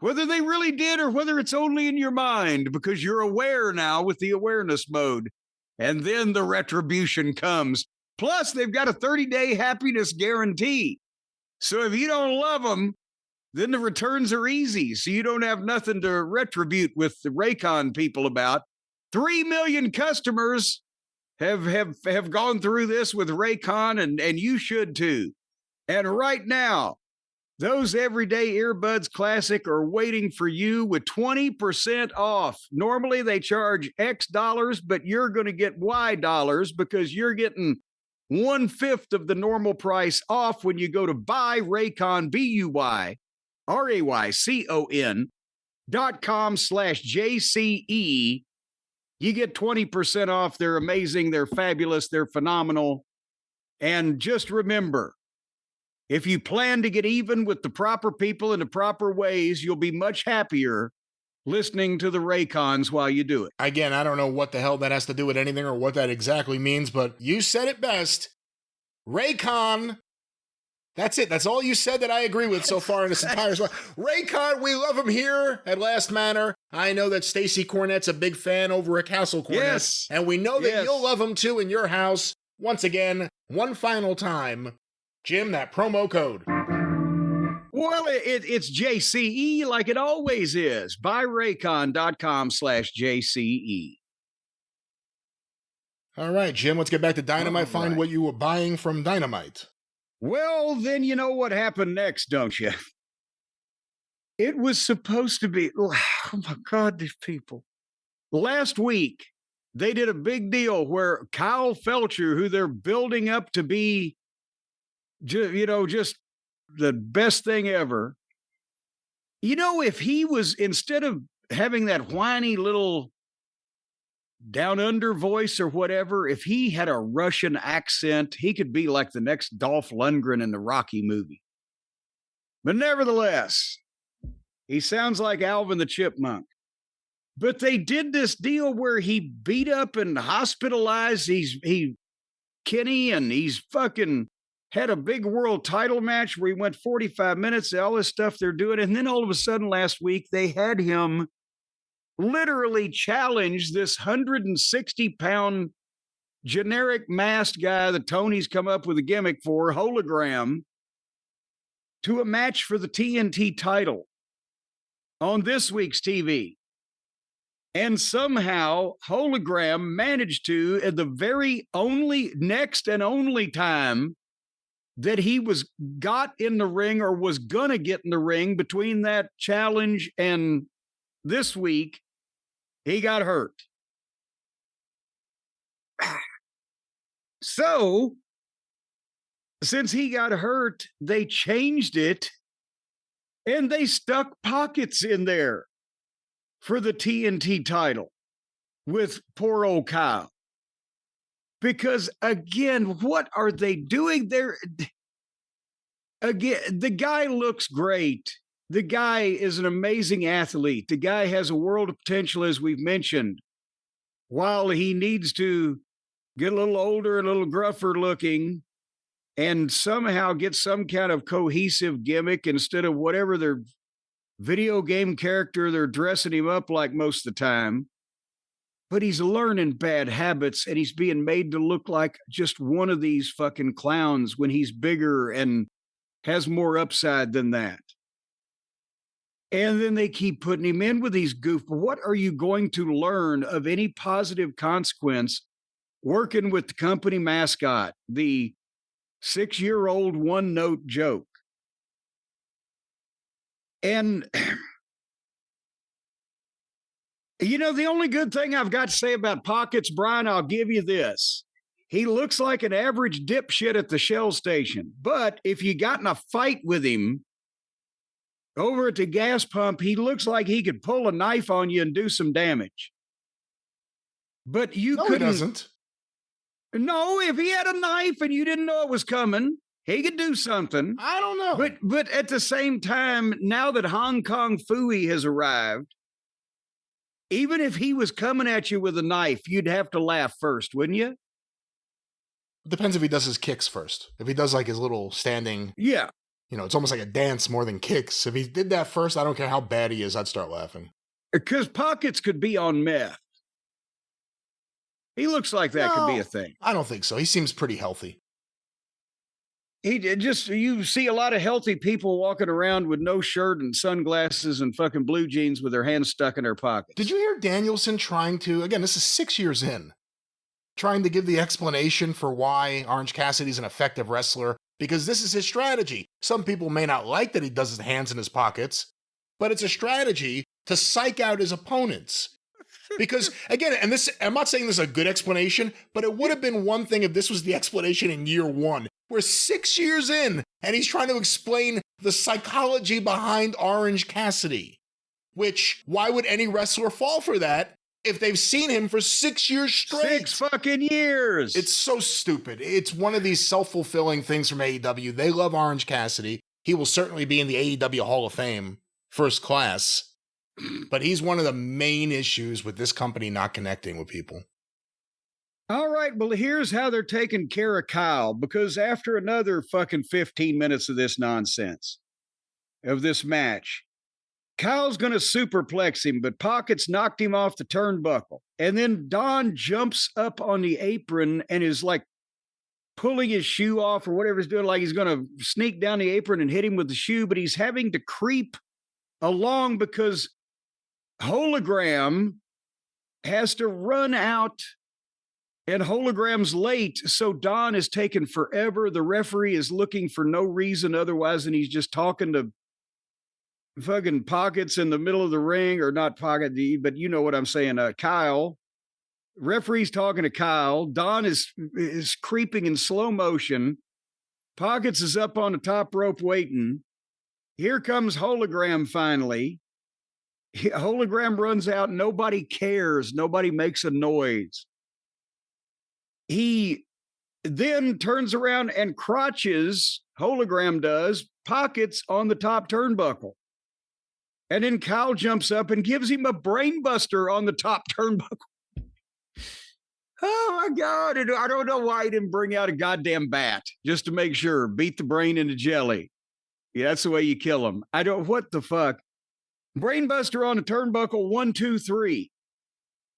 they really did or whether it's only in your mind, because you're aware now with the awareness mode. And then the retribution comes. Plus, they've got a 30-day happiness guarantee. So if you don't love them, then the returns are easy. So you don't have nothing to retribute with the Raycon people about. 3 million customers have gone through this with Raycon, and you should too. And right now, those everyday earbuds classic are waiting for you with 20% off. Normally they charge X dollars, but you're going to get Y dollars because you're getting 1/5 of the normal price off when you go to buyraycon, BUYRAYCON.com/JCE. You get 20% off. They're amazing. They're fabulous. They're phenomenal. And just remember, if you plan to get even with the proper people in the proper ways, you'll be much happier listening to the Raycons while you do it. Again, I don't know what the hell that has to do with anything or what that exactly means, but you said it best. Raycon. That's it. That's all you said that I agree with so far in this entire story. Raycon, we love him here at Last Manor. I know that Stacy Cornette's a big fan over at Castle Cornette. Yes. And we know that you'll love him too in your house. Once again, one final time. Jim, that promo code. Well, it's JCE like it always is. Buyraycon.com/JCE. All right, Jim, let's get back to Dynamite. Find what you were buying from Dynamite. Well, then you know what happened next, don't you? It was supposed to be, oh my God, these people. Last week, they did a big deal where Kyle Felcher, who they're building up to be, just the best thing ever. You know, if he was, instead of having that whiny little down under voice or whatever, if he had a Russian accent, he could be like the next Dolph Lundgren in the Rocky movie. But nevertheless, he sounds like Alvin the Chipmunk. But they did this deal where he beat up and hospitalized. He Kenny, and he's fucking had a big world title match where he went 45 minutes, all this stuff they're doing. And then all of a sudden last week, they had him literally challenge this 160-pound generic masked guy that Tony's come up with a gimmick for, hologram, to a match for the TNT title on this week's TV. And somehow hologram managed to, at the very only next and only time that he got in the ring or was gonna get in the ring between that challenge and this week, he got hurt. So, since he got hurt, they changed it and they stuck pockets in there for the TNT title with poor old Kyle. Because again, what are they doing there? Again, the guy looks great. The guy is an amazing athlete. The guy has a world of potential, as we've mentioned. While he needs to get a little older and a little gruffer looking and somehow get some kind of cohesive gimmick instead of whatever their video game character they're dressing him up like most of the time. But he's learning bad habits and he's being made to look like just one of these fucking clowns when he's bigger and has more upside than that. And then they keep putting him in with these goof. What are you going to learn of any positive consequence working with the company mascot, the 6-year-old one-note joke? And, you know, the only good thing I've got to say about Pockets, Brian, I'll give you this. He looks like an average dipshit at the Shell station. But if you got in a fight with him over at the gas pump, he looks like he could pull a knife on you and do some damage. But you couldn't. He doesn't. No, if he had a knife and you didn't know it was coming, he could do something. I don't know. But at the same time, now that Hong Kong Phooey has arrived, even if he was coming at you with a knife, you'd have to laugh first, wouldn't you? It depends if he does his kicks first. If he does like his little standing, Yeah. you know, it's almost like a dance more than kicks. If he did that first, I don't care how bad he is, I'd start laughing. Because Pockets could be on meth. He looks like that could be a thing. I don't think so. He seems pretty healthy. You see a lot of healthy people walking around with no shirt and sunglasses and fucking blue jeans with their hands stuck in their pockets. Did you hear Danielson trying to, again, this is 6 years in, trying to give the explanation for why Orange Cassidy's an effective wrestler? Because this is his strategy. Some people may not like that he does his hands in his pockets, but it's a strategy to psych out his opponents. Because, again, and this, I'm not saying this is a good explanation, but it would have been one thing if this was the explanation in year one. We're 6 years in, and he's trying to explain the psychology behind Orange Cassidy. Which, why would any wrestler fall for that if they've seen him for 6 years straight? 6 fucking years. It's so stupid. It's one of these self-fulfilling things from AEW. They love Orange Cassidy. He will certainly be in the AEW Hall of Fame, first class. But he's one of the main issues with this company not connecting with people. All right, well, here's how they're taking care of Kyle, because after another fucking 15 minutes of this nonsense, of this match, Kyle's going to superplex him, but Pockets knocked him off the turnbuckle. And then Don jumps up on the apron and is like pulling his shoe off or whatever he's doing, like he's going to sneak down the apron and hit him with the shoe, but he's having to creep along because Hologram has to run out and Hologram's late. So Don is taking forever. The referee is looking for no reason otherwise than he's just talking to fucking Pockets in the middle of the ring, or not Pocket, but you know what I'm saying. Kyle, referee's talking to Kyle. Don is creeping in slow motion. Pockets is up on the top rope waiting. Here comes Hologram finally. Hologram runs out. Nobody cares. Nobody makes a noise. He then turns around and crotches, Hologram does, Pockets on the top turnbuckle. And then Kyle jumps up and gives him a brainbuster on the top turnbuckle. Oh my God. And I don't know why he didn't bring out a goddamn bat just to make sure. Beat the brain into jelly. Yeah, that's the way you kill him. What the fuck? Brainbuster on the turnbuckle, 1, 2, 3.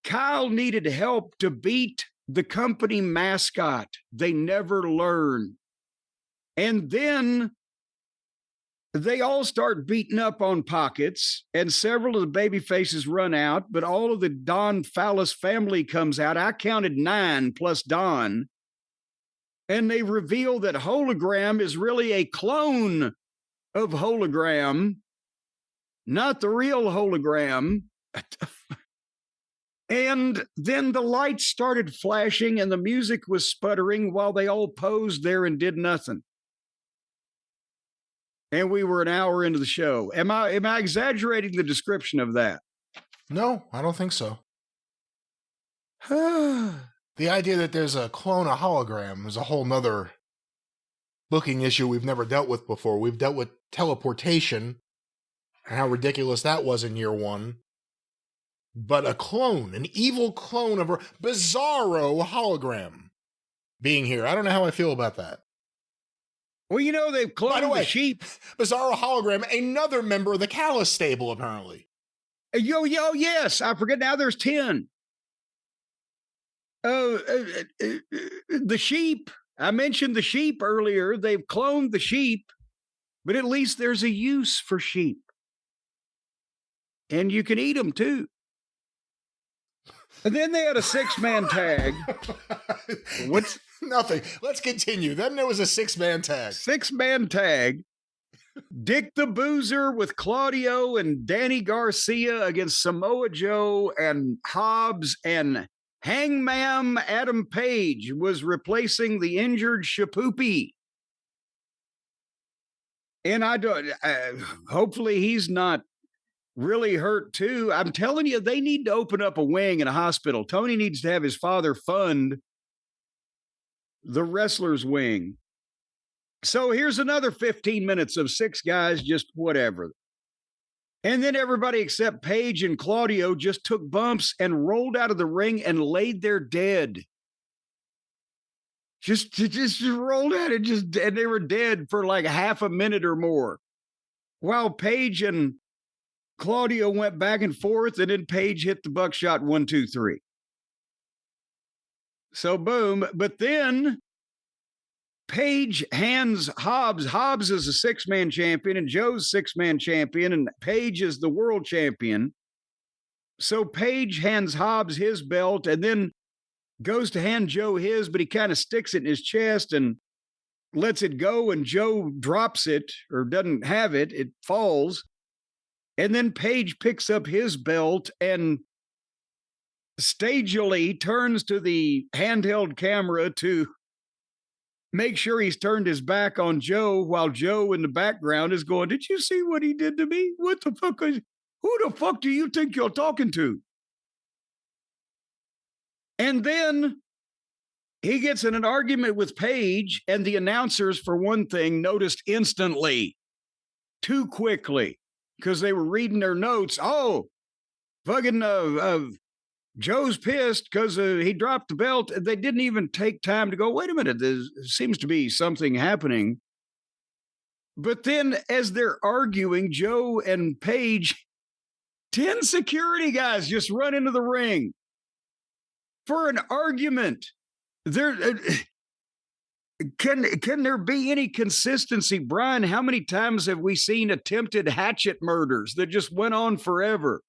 Kyle needed help to beat the company mascot. They never learn. And then they all start beating up on Pockets, and several of the baby faces run out, but all of the Don Phallus family comes out. I counted 9 plus Don. And they reveal that Hologram is really a clone of Hologram, not the real Hologram. And then the lights started flashing and the music was sputtering while they all posed there and did nothing. And we were an hour into the show. Am I exaggerating the description of that? No, I don't think so. The idea that there's a clone, a hologram, is a whole nother booking issue we've never dealt with before. We've dealt with teleportation and how ridiculous that was in year 1. But a clone, an evil clone of a bizarro hologram being here. I don't know how I feel about that. Well, you know, they've cloned By the way, sheep. Bizarro hologram, another member of the Callis stable, apparently. Yo, yes. I forget now there's 10. The sheep. I mentioned the sheep earlier. They've cloned the sheep, but at least there's a use for sheep. And you can eat them too. And then they had a 6-man tag. What's nothing? Let's continue. Then there was a 6-man tag. 6-man tag. Dick the Boozer with Claudio and Danny Garcia against Samoa Joe and Hobbs, and Hangman Adam Page was replacing the injured Shapoopy. And hopefully he's not really hurt too. I'm telling you, they need to open up a wing in a hospital. Tony needs to have his father fund the wrestler's wing. So here's another 15 minutes of 6 guys, just whatever. And then everybody except Paige and Claudio just took bumps and rolled out of the ring and laid there dead. Just rolled out and they were dead for like half a minute or more. While Paige and Claudio went back and forth, and then Paige hit the buckshot 1, 2, 3. So boom. But then Paige hands Hobbs. Hobbs is a 6-man champion, and Joe's 6-man champion, and Paige is the world champion. So Paige hands Hobbs his belt and then goes to hand Joe his, but he kind of sticks it in his chest and lets it go, and Joe drops it or doesn't have it. It falls. And then Paige picks up his belt and stagily turns to the handheld camera to make sure he's turned his back on Joe, while Joe in the background is going, "Did you see what he did to me? What the fuck? Who the fuck do you think you're talking to?" And then he gets in an argument with Paige, and the announcers, for one thing, noticed instantly, too quickly, because they were reading their notes. Oh, fucking Joe's pissed because he dropped the belt. They didn't even take time to go, wait a minute, there seems to be something happening. But then as they're arguing, Joe and Paige, 10 security guys just run into the ring for an argument. Can there be any consistency? Brian, how many times have we seen attempted hatchet murders that just went on forever?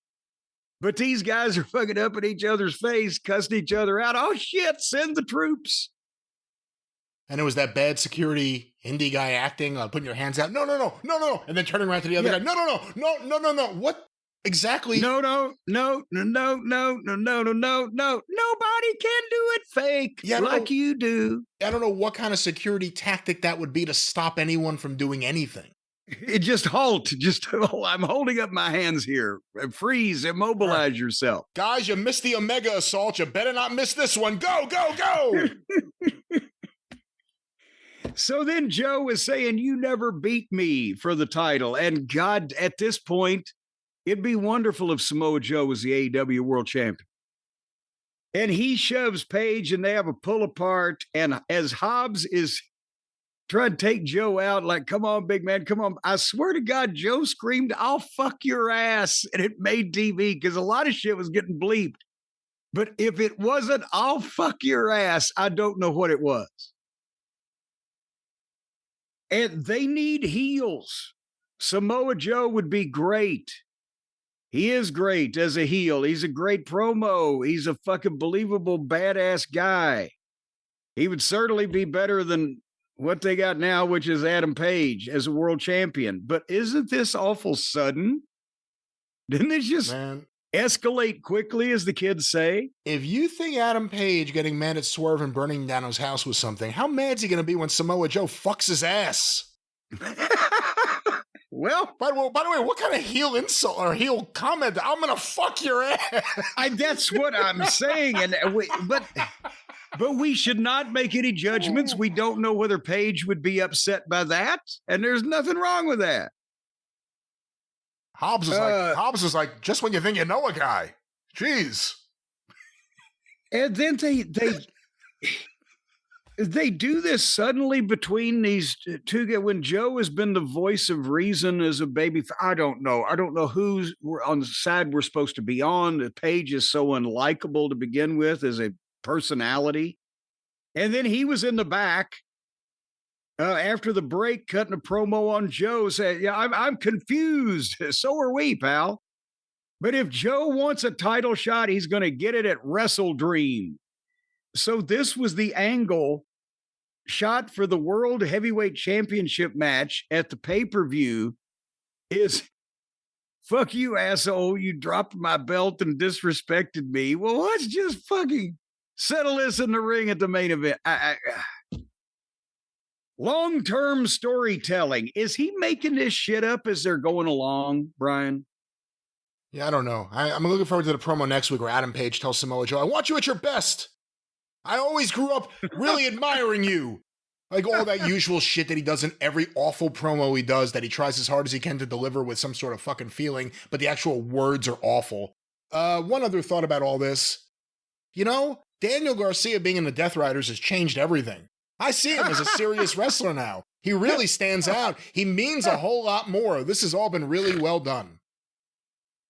But these guys are fucking up in each other's face, cussing each other out. Oh, shit, send the troops. And it was that bad security indie guy acting, putting your hands out. No. And then turning around to the other guy. No. What exactly? No. Nobody can do it fake like you do. I don't know what kind of security tactic that would be to stop anyone from doing anything. It just halt. I'm holding up my hands here. Freeze, immobilize yourself. Guys, you missed the Omega assault. You better not miss this one. Go. So then Joe is saying, you never beat me for the title. And God, at this point, it'd be wonderful if Samoa Joe was the AEW World Champion. And he shoves Paige and they have a pull apart. And as Hobbs is trying to take Joe out, like, come on, big man, come on. I swear to God, Joe screamed, I'll fuck your ass. And it made TV because a lot of shit was getting bleeped. But if it wasn't, I'll fuck your ass, I don't know what it was. And they need heels. Samoa Joe would be great. He is great as a heel. He's a great promo. He's a fucking believable badass guy. He would certainly be better than what they got now, which is Adam Page as a world champion. But isn't this awful sudden? Didn't it just escalate quickly, as the kids say? If you think Adam Page getting mad at Swerve and burning down his house was something, how mad is he going to be when Samoa Joe fucks his ass? Well, by the way, what kind of heel insult or heel comment? I'm going to fuck your ass. That's what I'm saying. But we should not make any judgments. We don't know whether Paige would be upset by that. And there's nothing wrong with that. Hobbs is like, just when you think you know a guy. Jeez. And then they do this suddenly between these two guys when Joe has been the voice of reason as a baby. I don't know who's on the side we're supposed to be on. Paige is so unlikable to begin with as a personality. And then he was in the back after the break, cutting a promo on Joe, saying, yeah, I'm confused. So are we, pal. But if Joe wants a title shot, he's going to get it at Wrestle Dream. So this was the angle shot for the World Heavyweight Championship match at the pay-per-view is, fuck you, asshole. You dropped my belt and disrespected me. Well, let's just fucking settle this in the ring at the main event. Long-term storytelling. Is he making this shit up as they're going along, Brian? Yeah, I don't know. I'm looking forward to the promo next week where Adam Page tells Samoa Joe, I want you at your best. I always grew up really admiring you. Like all that usual shit that he does in every awful promo he does that he tries as hard as he can to deliver with some sort of fucking feeling, but the actual words are awful. One other thought about all this. You know, Daniel Garcia being in the Death Riders has changed everything. I see him as a serious wrestler now. He really stands out. He means a whole lot more. This has all been really well done.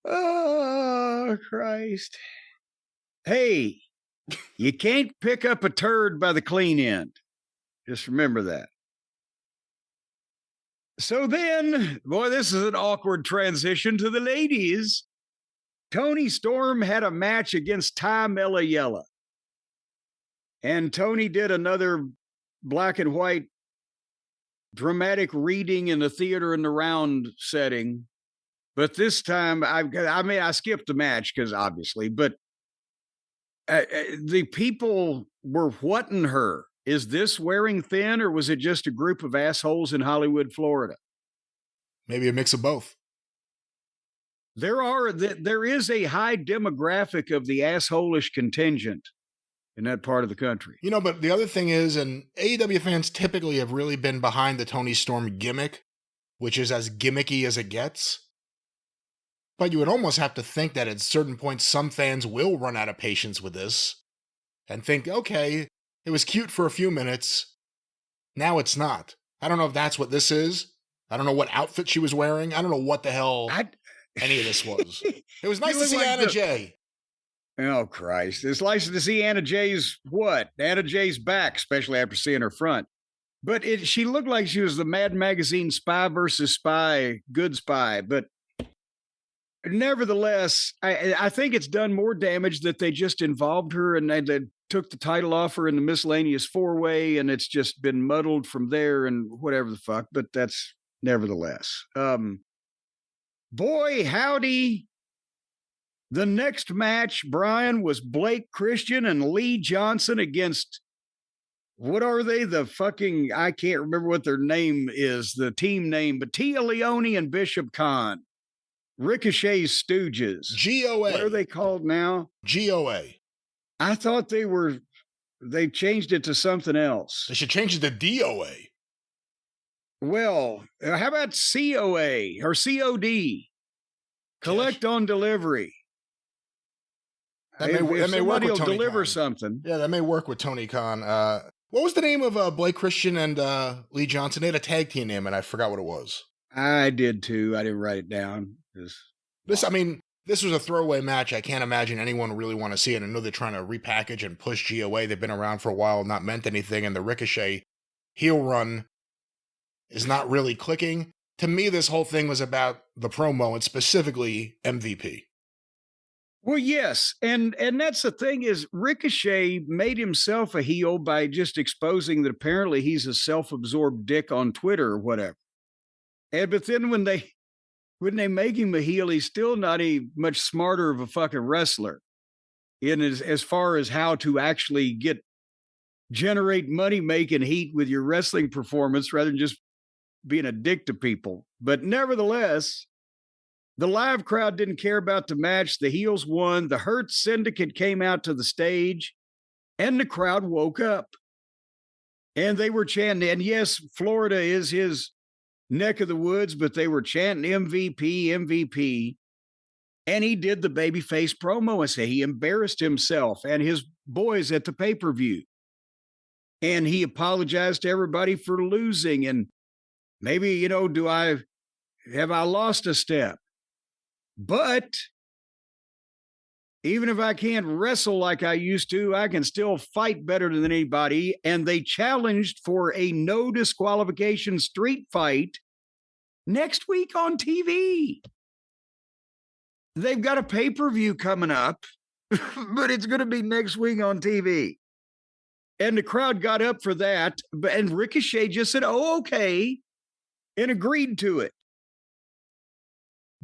Oh, Christ. Hey, you can't pick up a turd by the clean end. Just remember that. So then, boy, this is an awkward transition to the ladies. Toni Storm had a match against Ty Mellayella. And Toni did another black and white dramatic reading in the theater in the round setting. But this time, I skipped the match because obviously, but the people were whatting her. Is this wearing thin or was it just a group of assholes in Hollywood, Florida? Maybe a mix of both. There is a high demographic of the assholish contingent in that part of the country. You know, but the other thing is, and AEW fans typically have really been behind the Toni Storm gimmick, which is as gimmicky as it gets. But you would almost have to think that at certain points, some fans will run out of patience with this and think, okay, it was cute for a few minutes. Now it's not. I don't know if that's what this is. I don't know what outfit she was wearing. I don't know what the hell any of this was. It was nice to see Anna Jay. Oh, Christ. It's nice to see Anna Jay's what? Anna Jay's back, especially after seeing her front. But she looked like she was the Mad Magazine Spy versus Spy, Good Spy. But nevertheless, I think it's done more damage that they just involved her and they took the title off her in the miscellaneous four-way, and it's just been muddled from there and whatever the fuck. But that's nevertheless. Boy, howdy. The next match, Brian, was Blake Christian and Lee Johnson against, what are they? The fucking, I can't remember what their name is, the team name, but Tia Leone and Bishop Khan. Ricochet's Stooges. GOA. What are they called now? GOA. I thought they changed it to something else. They should change it to DOA. Well, how about COA or COD? Collect on delivery. That If may work somebody with will Tony deliver Khan. something. Yeah, that may work with Tony Khan. What was the name of Blake Christian and Lee Johnson? They had a tag team name, and I forgot what it was. I did too. I didn't write it down. This was a throwaway match. I can't imagine anyone really want to see it. I know they're trying to repackage and push GOA. They've been around for a while, not meant anything, and the Ricochet heel run is not really clicking. To me, this whole thing was about the promo and specifically MVP. Well, yes, and that's the thing is Ricochet made himself a heel by just exposing that apparently he's a self-absorbed dick on Twitter or whatever. But then when they make him a heel, he's still not much smarter of a fucking wrestler in as far as how to actually generate money making heat with your wrestling performance rather than just being a dick to people. But nevertheless, the live crowd didn't care about the match. The heels won. The Hurt Syndicate came out to the stage, and the crowd woke up. And they were chanting. And yes, Florida is his neck of the woods, but they were chanting MVP, MVP. And he did the babyface promo and say he embarrassed himself and his boys at the pay-per-view. And he apologized to everybody for losing. And maybe, have I lost a step? But even if I can't wrestle like I used to, I can still fight better than anybody. And they challenged for a no disqualification street fight next week on TV. They've got a pay-per-view coming up, but it's going to be next week on TV. And the crowd got up for that. And Ricochet just said, oh, okay, and agreed to it.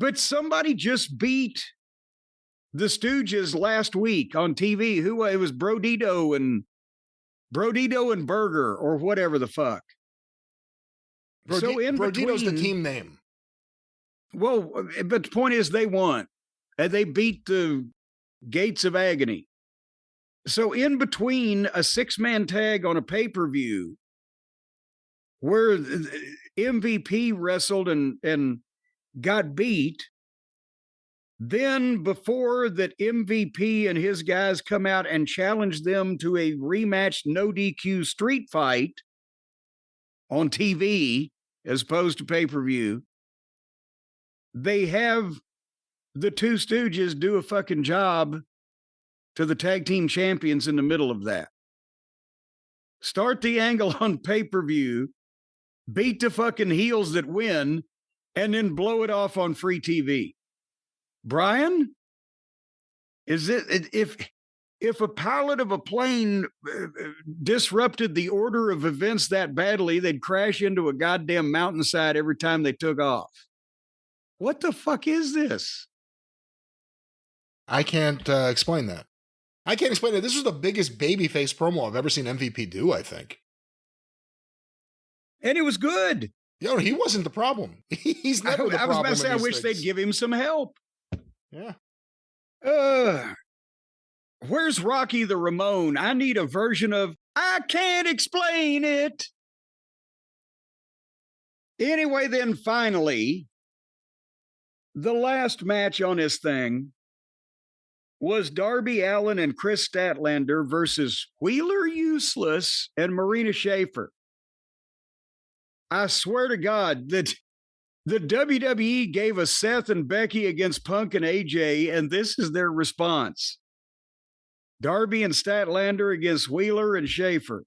But somebody just beat the Stooges last week on TV. It was Brodito and Burger or whatever the fuck. Brodito's the team name. Well, but the point is they won. And they beat the Gates of Agony. So in between a 6-man tag on a pay-per-view where MVP wrestled and got beat, then before that MVP and his guys come out and challenge them to a rematch no DQ street fight on TV as opposed to pay-per-view, they have the Two Stooges do a fucking job to the tag team champions in the middle of that. Start the angle on pay-per-view, beat the fucking heels that win, and then blow it off on free TV. Brian, is it if a pilot of a plane disrupted the order of events that badly, they'd crash into a goddamn mountainside every time they took off? What the fuck is this? I can't explain that. I can't explain it. This was the biggest babyface promo I've ever seen MVP do, I think. And it was good. He wasn't the problem. He's never the problem. I was about to say, I wish they'd give him some help. Yeah. Where's Rocky the Ramone? I need a version of I can't explain it. Anyway, then finally, the last match on this thing was Darby Allin and Chris Statlander versus Wheeler Useless and Marina Shafir. I swear to God that the WWE gave us Seth and Becky against Punk and AJ, and this is their response. Darby and Statlander against Wheeler and Shafir.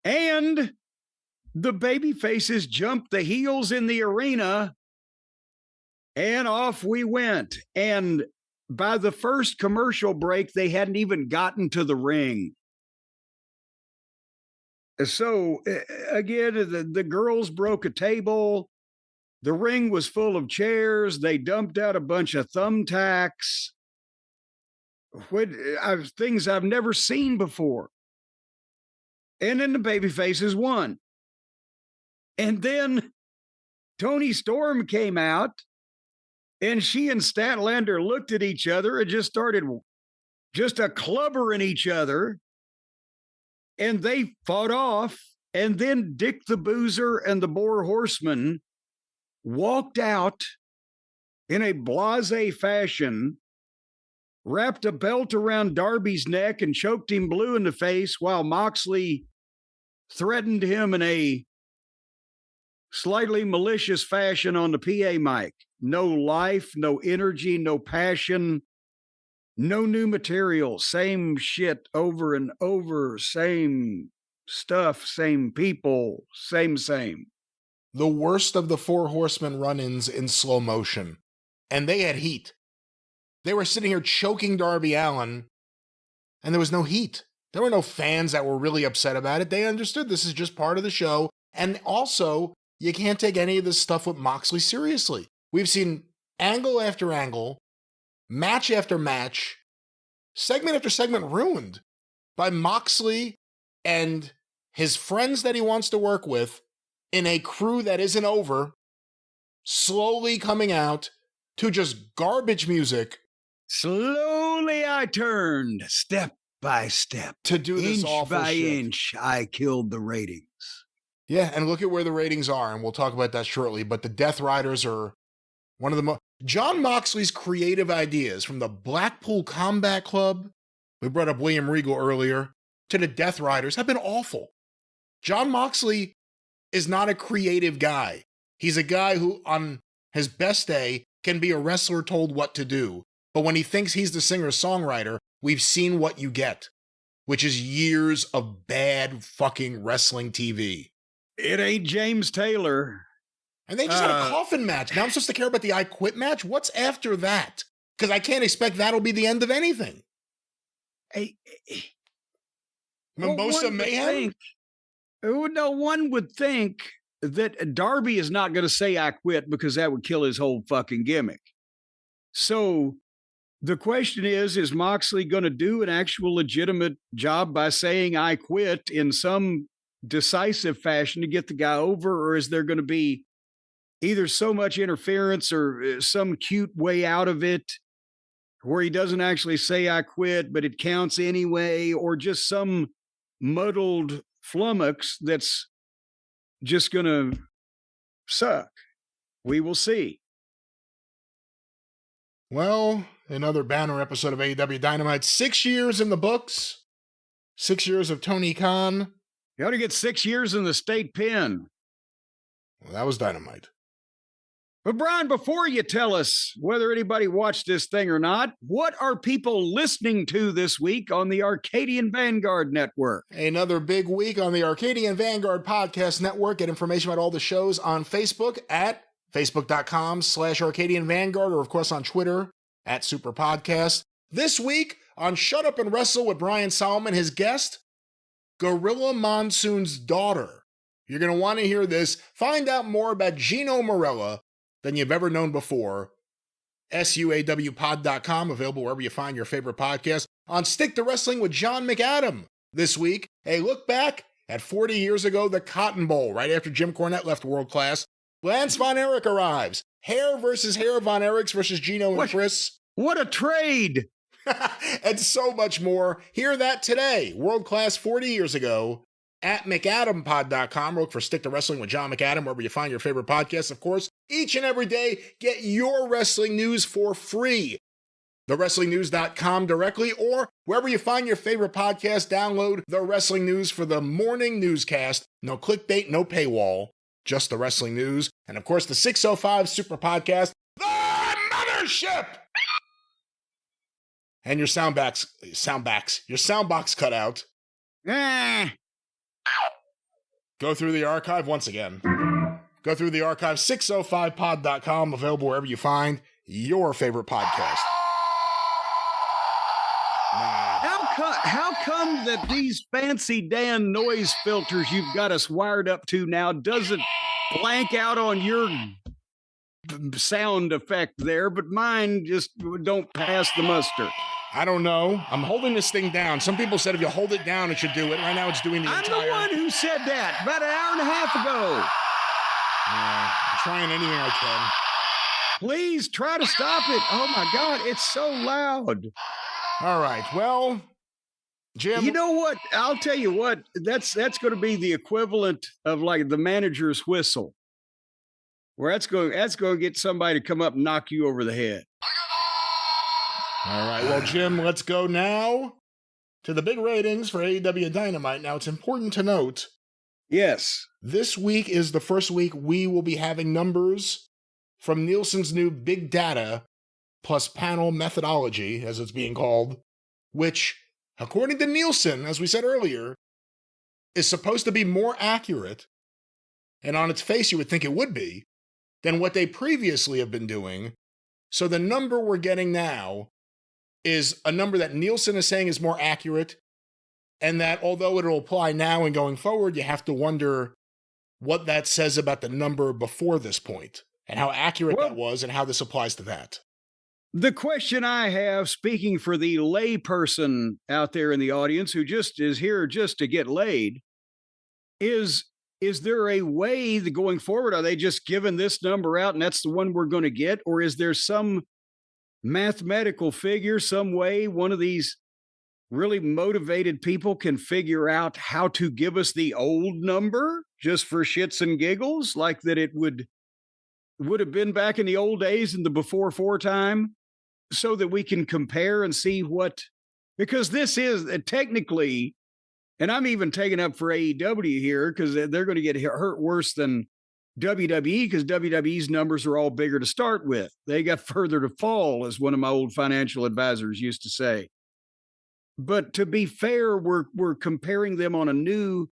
And the babyfaces jumped the heels in the arena, and off we went. And by the first commercial break, they hadn't even gotten to the ring. So, again, the girls broke a table. The ring was full of chairs. They dumped out a bunch of thumbtacks. Things I've never seen before. And then the babyfaces won. And then Toni Storm came out, and she and Statlander looked at each other and just started just a clubbering each other. And they fought off. And then Dick the Boozer and the Boar Horseman walked out in a blasé fashion wrapped a belt around Darby's neck and choked him blue in the face while Moxley threatened him in a slightly malicious fashion on the PA mic. No life, no energy, no passion, no new material. Same shit over and over. Same stuff, same people, same. The worst of the Four Horsemen run-ins in slow motion. And they had heat. They were sitting here choking Darby Allin, and there was no heat. There were no fans that were really upset about it. They understood this is just part of the show. And also, you can't take any of this stuff with Moxley seriously. We've seen angle after angle, match after match, segment after segment ruined by Moxley and his friends that he wants to work with in a crew that isn't over, slowly coming out to just garbage music. Slowly I turned, step by step, to do this inch awful by shit. inch, I killed the ratings. Yeah, and look at where the ratings are, and we'll talk about that shortly. But the Death Riders are one of the most... John Moxley's creative ideas, from the Blackpool Combat Club, we brought up William Regal earlier, to the Death Riders, have been awful. John Moxley is not a creative guy. He's a guy who, on his best day, can be a wrestler told what to do. But when he thinks he's the singer-songwriter, we've seen what you get, which is years of bad fucking wrestling TV. It ain't James Taylor. And they just had a coffin match. Now I'm supposed to care about the I Quit match? What's after that? Because I can't expect that'll be the end of anything. Mimosa Mayhem? No one would think that Darby is not going to say I quit because that would kill his whole fucking gimmick. So the question is Moxley going to do an actual legitimate job by saying I quit in some decisive fashion to get the guy over, or is there going to be either so much interference or some cute way out of it where he doesn't actually say I quit, but it counts anyway, or just some muddled flummox that's just going to suck? We will see. Well, another banner episode of AEW Dynamite. 6 years in the books. 6 years of Tony Khan. You ought to get 6 years in the state pen. Well, that was Dynamite. But Brian, before you tell us whether anybody watched this thing or not, what are people listening to this week on the Arcadian Vanguard Network? Another big week on the Arcadian Vanguard Podcast Network. Get information about all the shows on Facebook at facebook.com/Arcadian Vanguard, or of course on Twitter at Superpodcast. This week on Shut Up and Wrestle with Brian Solomon, his guest, Gorilla Monsoon's daughter. You're going to want to hear this. Find out more about Gino Morella than you've ever known before. SUAWpod.com, available wherever you find your favorite podcast. On Stick to Wrestling with John McAdam this week, a look back at 40 years ago, the Cotton Bowl, right after Jim Cornette left World Class. Lance Von Erich arrives. Hair versus hair, Von Erichs versus Gino and Chris. What a trade! And so much more. Hear that today. World Class 40 years ago at McAdampod.com. Look for Stick to Wrestling with John McAdam, wherever you find your favorite podcasts, of course. Each and every day, get your wrestling news for free. TheWrestlingNews.com directly, or wherever you find your favorite podcast, download The Wrestling News for the morning newscast. No clickbait, no paywall, just the wrestling news. And of course, the 605 Super Podcast, The Mothership! And your your soundbox cut out. Go through the archive once again. Go through the archive, 605pod.com, available wherever you find your favorite podcast. How come that these fancy Dan noise filters you've got us wired up to now doesn't blank out on your sound effect there, but mine just don't pass the muster? I don't know. I'm holding this thing down. Some people said if you hold it down, it should do it. Right now, it's doing the entire... I'm the one who said that about an hour and a half ago. I'm trying anything I can. Please try to stop it. Oh, my God. It's so loud. All right. Well, Jim... You know what? I'll tell you what. That's going to be the equivalent of like the manager's whistle, where that's going to get somebody to come up and knock you over the head. All right. Well, Jim, let's go now to the big ratings for AEW Dynamite. Now, it's important to note Yes. this week is the first week we will be having numbers from Nielsen's new big data plus panel methodology, as it's being called, which, according to Nielsen, as we said earlier, is supposed to be more accurate, and on its face you would think it would be, than what they previously have been doing. So the number we're getting now is a number that Nielsen is saying is more accurate, and that although it'll apply now and going forward, you have to wonder what that says about the number before this point, and how accurate that was, and how this applies to that. The question I have, speaking for the lay person out there in the audience who just is here just to get laid, is there a way that going forward, are they just giving this number out and that's the one we're going to get? Or is there some mathematical figure, some way one of these really motivated people can figure out how to give us the old number just for shits and giggles, like that it would have been back in the old days in the before four time, so that we can compare and see what, because this is technically, and I'm even taking up for AEW here because they're going to get hurt worse than WWE, because WWE's numbers are all bigger to start with. They got further to fall, as one of my old financial advisors used to say. But to be fair, we're comparing them on a new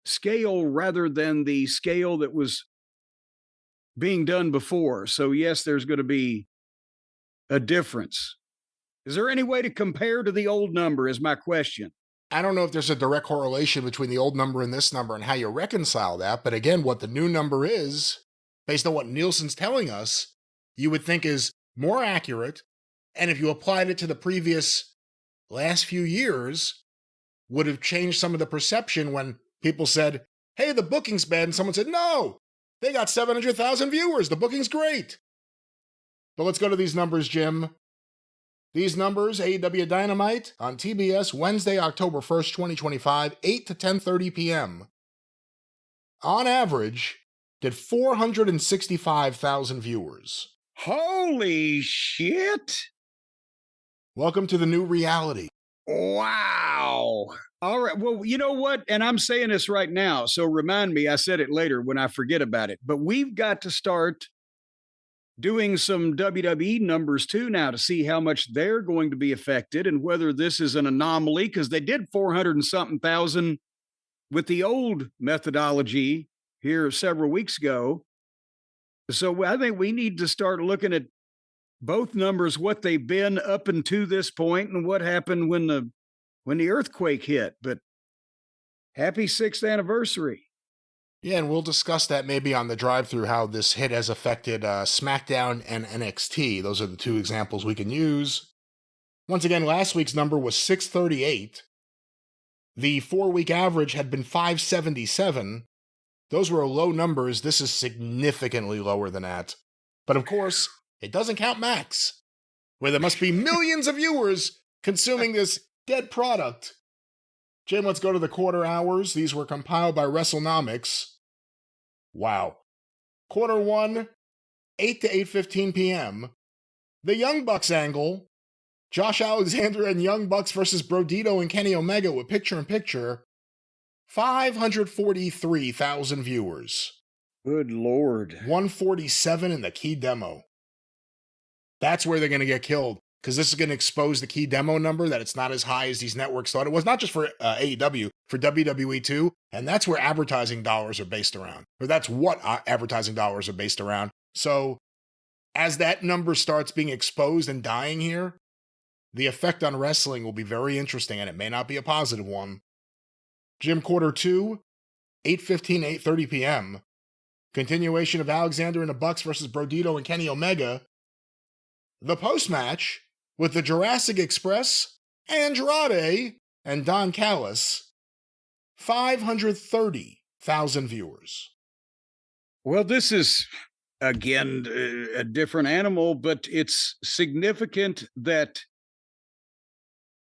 scale rather than the scale that was being done before. So yes, there's going to be a difference. Is there any way to compare to the old number is my question. I don't know if there's a direct correlation between the old number and this number and how you reconcile that. But again, what the new number is, based on what Nielsen's telling us, you would think is more accurate. And if you applied it to the previous last few years, would have changed some of the perception when people said, hey, the booking's bad. And someone said, no, they got 700,000 viewers. The booking's great. But let's go to these numbers, Jim. These numbers, AEW Dynamite on TBS Wednesday, October 1st, 2025, 8 to 10:30 p.m. On average, did 465,000 viewers. Holy shit. Welcome to the new reality. Wow. All right. Well, you know what? And I'm saying this right now, so remind me, I said it later when I forget about it. But we've got to start doing some WWE numbers too now to see how much they're going to be affected and whether this is an anomaly, because they did 400 and something thousand with the old methodology here several weeks ago. So I think we need to start looking at both numbers, what they've been up until this point and what happened when the earthquake hit. But happy 6th anniversary. Yeah, and we'll discuss that maybe on the drive-thru, how this hit has affected SmackDown and NXT. Those are the two examples we can use. Once again, last week's number was 638. The 4-week average had been 577. Those were low numbers. This is significantly lower than that. But of course, it doesn't count Max, where there must be millions of viewers consuming this dead product. Jim, let's go to the quarter hours. These were compiled by WrestleNomics. Wow. Quarter 1, 8 to 8:15 p.m. The Young Bucks angle. Josh Alexander and Young Bucks versus Brodito and Kenny Omega with picture-in-picture. 543,000 viewers. Good Lord. 147 in the key demo. That's where they're going to get killed, because this is going to expose the key demo number, that it's not as high as these networks thought it was, not just for AEW, for WWE too, and that's where advertising dollars are based around, or that's what advertising dollars are based around. So as that number starts being exposed and dying here, the effect on wrestling will be very interesting, and it may not be a positive one. Jim, quarter 2, 8:15, 8:30 p.m. Continuation of Alexander and the Bucks versus Brodito and Kenny Omega. The post-match with the Jurassic Express, Andrade, and Don Callis. 530,000 viewers. Well, this is, again, a different animal, but it's significant that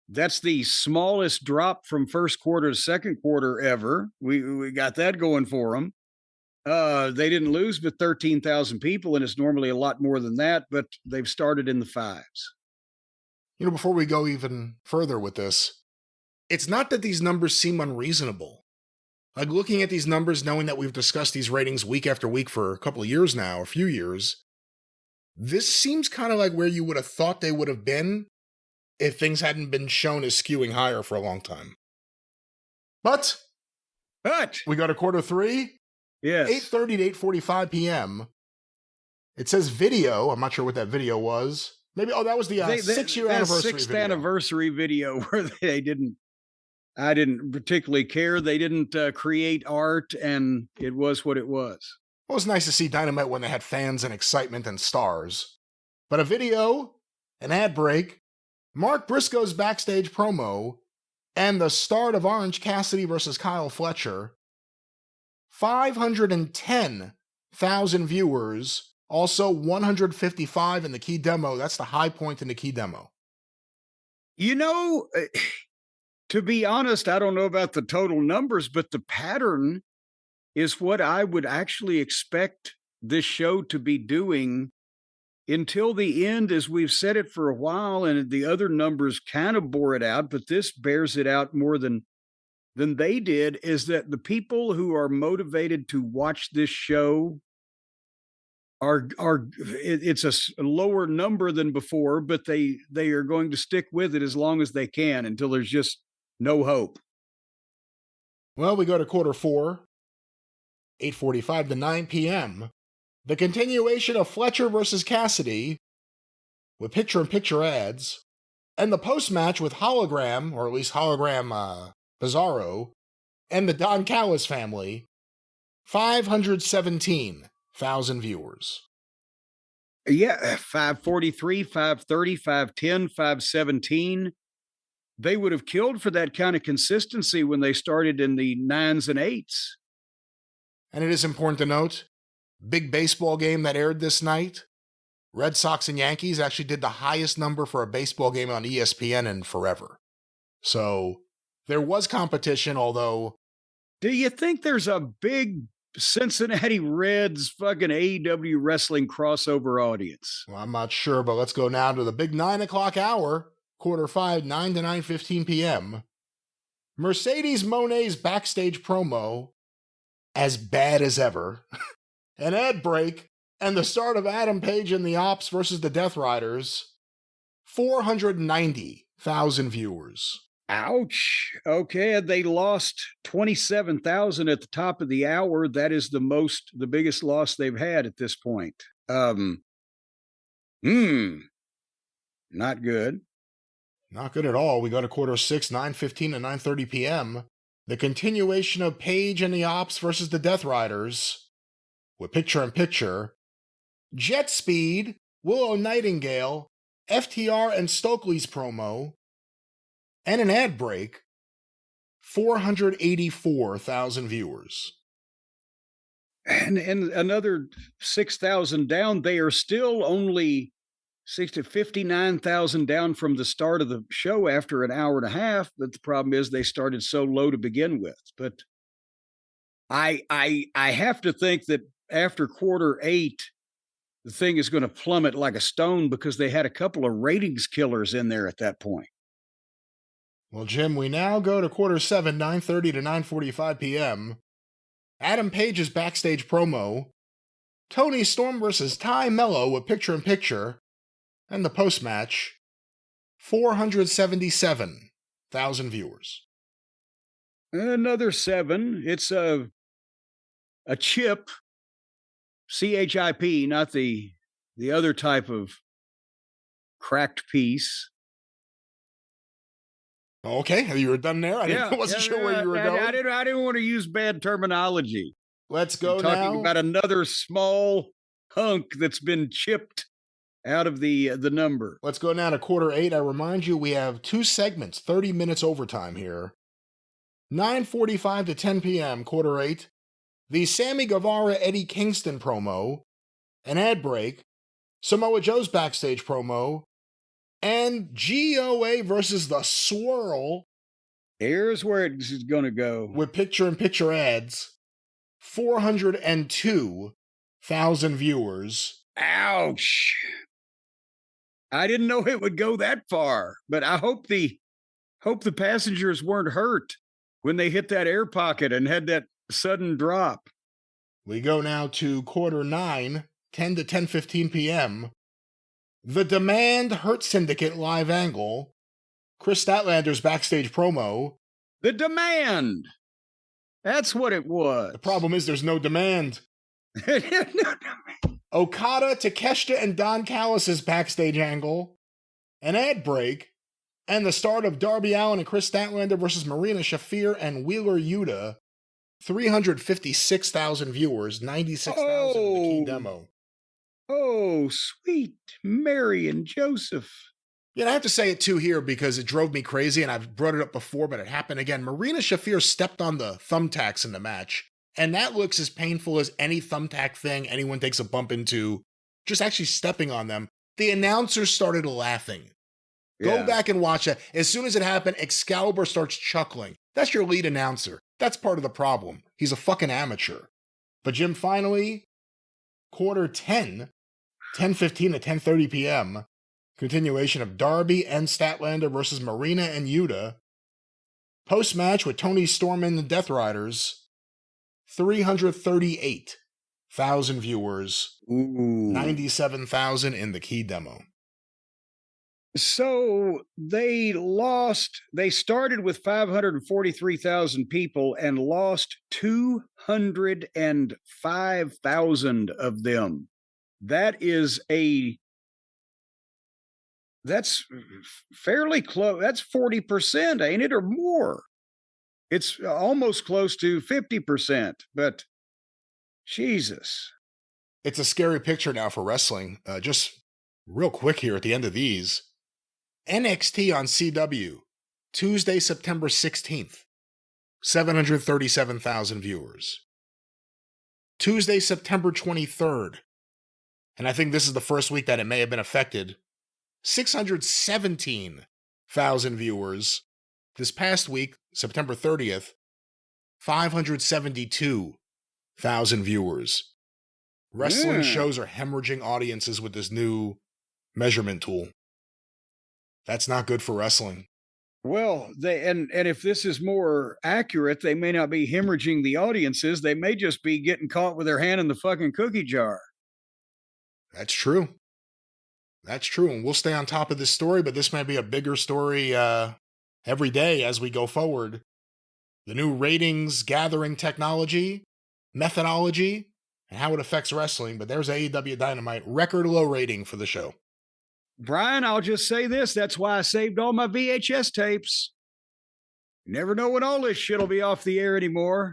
that's the smallest drop from first quarter to second quarter ever. We got that going for them. They didn't lose but 13,000 people, and it's normally a lot more than that, but they've started in the fives. Before we go even further with this, it's not that these numbers seem unreasonable. Like, looking at these numbers, knowing that we've discussed these ratings week after week for a couple of years now, a few years, this seems kind of like where you would have thought they would have been if things hadn't been shown as skewing higher for a long time. But we go to quarter three, yes, 8:30 to 8:45 p.m. It says video. I'm not sure what that video was. Maybe, that was the 6-year anniversary sixth video. anniversary video where I didn't particularly care. They didn't create art, and it was what it was. It was nice to see Dynamite when they had fans and excitement and stars. But a video, an ad break, Mark Briscoe's backstage promo, and the start of Orange Cassidy versus Kyle Fletcher. 510,000 viewers. Also 155 in the key demo. That's the high point in the key demo. To be honest, I don't know about the total numbers, but the pattern is what I would actually expect this show to be doing until the end, as we've said it for a while, and the other numbers kind of bore it out, but this bears it out more than they did, is that the people who are motivated to watch this show it's a lower number than before, but they are going to stick with it as long as they can until there's just no hope. Well, we go to quarter four, 8:45 to 9 p.m. The continuation of Fletcher versus Cassidy with picture-in-picture ads, and the post-match with Hologram, or at least Hologram Bizarro, and the Don Callis family. 517,000 viewers. Yeah, 543, 530, 510, 517. They would have killed for that kind of consistency when they started in the 9s and 8s. And it is important to note, big baseball game that aired this night, Red Sox and Yankees actually did the highest number for a baseball game on ESPN in forever. So there was competition, although... Do you think there's a big Cincinnati Reds fucking AEW wrestling crossover audience? Well, I'm not sure, but let's go now to the big 9 o'clock hour, quarter five, 9 to 9:15 p.m. Mercedes Monet's backstage promo, as bad as ever, an ad break, and the start of Adam Page and the Ops versus the Death Riders. 490,000 viewers. Ouch. Okay, they lost 27,000 at the top of the hour. That is the biggest loss they've had at this point. Not good. Not good at all. We go to quarter six, 9:15 to 9:30 p.m. The continuation of Page and the Ops versus the Death Riders with picture-in-picture. Jet Speed, Willow Nightingale, FTR and Stokely's promo, and an ad break. 484,000 viewers. And another 6,000 down. They are still only 59,000 down from the start of the show after an hour and a half. But the problem is they started so low to begin with. But I have to think that after quarter 8, the thing is going to plummet like a stone because they had a couple of ratings killers in there at that point. Well, Jim, we now go to quarter 7, 9:30 to 9:45 p.m. Adam Page's backstage promo, Tony Storm versus Ty Mello with picture-in-picture, and the post-match, 477,000 viewers. Another 7. It's a chip, CHIP, not the other type of cracked piece. Okay, you were done there? I wasn't sure where you were going. I didn't want to use bad terminology. Let's go I'm now. talking about another small hunk that's been chipped out of the number. Let's go now to quarter 8. I remind you, we have 2 segments, 30 minutes overtime here. 9:45 to 10 p.m., quarter 8. The Sammy Guevara-Eddie Kingston promo, an ad break, Samoa Joe's backstage promo, and GOA versus the Swirl. Here's where it's going to go. With picture-in-picture ads. 402,000 viewers. Ouch. I didn't know it would go that far, but I hope the passengers weren't hurt when they hit that air pocket and had that sudden drop. We go now to quarter 9, 10 to 10:15 p.m. The Demand Hurt Syndicate live angle. Chris Statlander's backstage promo. The Demand. That's what it was. The problem is there's no demand. Okada, Takeshita, and Don Callis' backstage angle. An ad break. And the start of Darby Allin and Chris Statlander versus Marina Shafir and Wheeler Yuta. 356,000 viewers, 96,000 in the key demo. Oh, sweet Mary and Joseph. Yeah, I have to say it too here because it drove me crazy, and I've brought it up before, but it happened again. Marina Shafir stepped on the thumbtacks in the match, and that looks as painful as any thumbtack thing anyone takes a bump into, just actually stepping on them. The announcers started laughing. Go back and watch that. As soon as it happened, Excalibur starts chuckling. That's your lead announcer. That's part of the problem. He's a fucking amateur. But Jim, finally, quarter 10, 10:15 to 10:30 p.m., continuation of Darby and Statlander versus Marina and Yuta. Post-match with Tony Storm and the Death Riders. 338,000 viewers. 97,000 in the key demo. So they started with 543,000 people and lost 205,000 of them. That's fairly close. That's 40%, ain't it, or more? It's almost close to 50%, but Jesus. It's a scary picture now for wrestling. Just real quick here at the end of these. NXT on CW, Tuesday, September 16th, 737,000 viewers. Tuesday, September 23rd, and I think this is the first week that it may have been affected, 617,000 viewers. This past week, September 30th, 572,000 viewers. Wrestling shows are hemorrhaging audiences with this new measurement tool. That's not good for wrestling. Well, and if this is more accurate, they may not be hemorrhaging the audiences. They may just be getting caught with their hand in the fucking cookie jar. That's true. That's true. And we'll stay on top of this story, but this might be a bigger story every day as we go forward. The new ratings gathering technology, methodology, and how it affects wrestling. But there's AEW Dynamite, record low rating for the show. Brian, I'll just say this. That's why I saved all my VHS tapes. You never know when all this shit will be off the air anymore.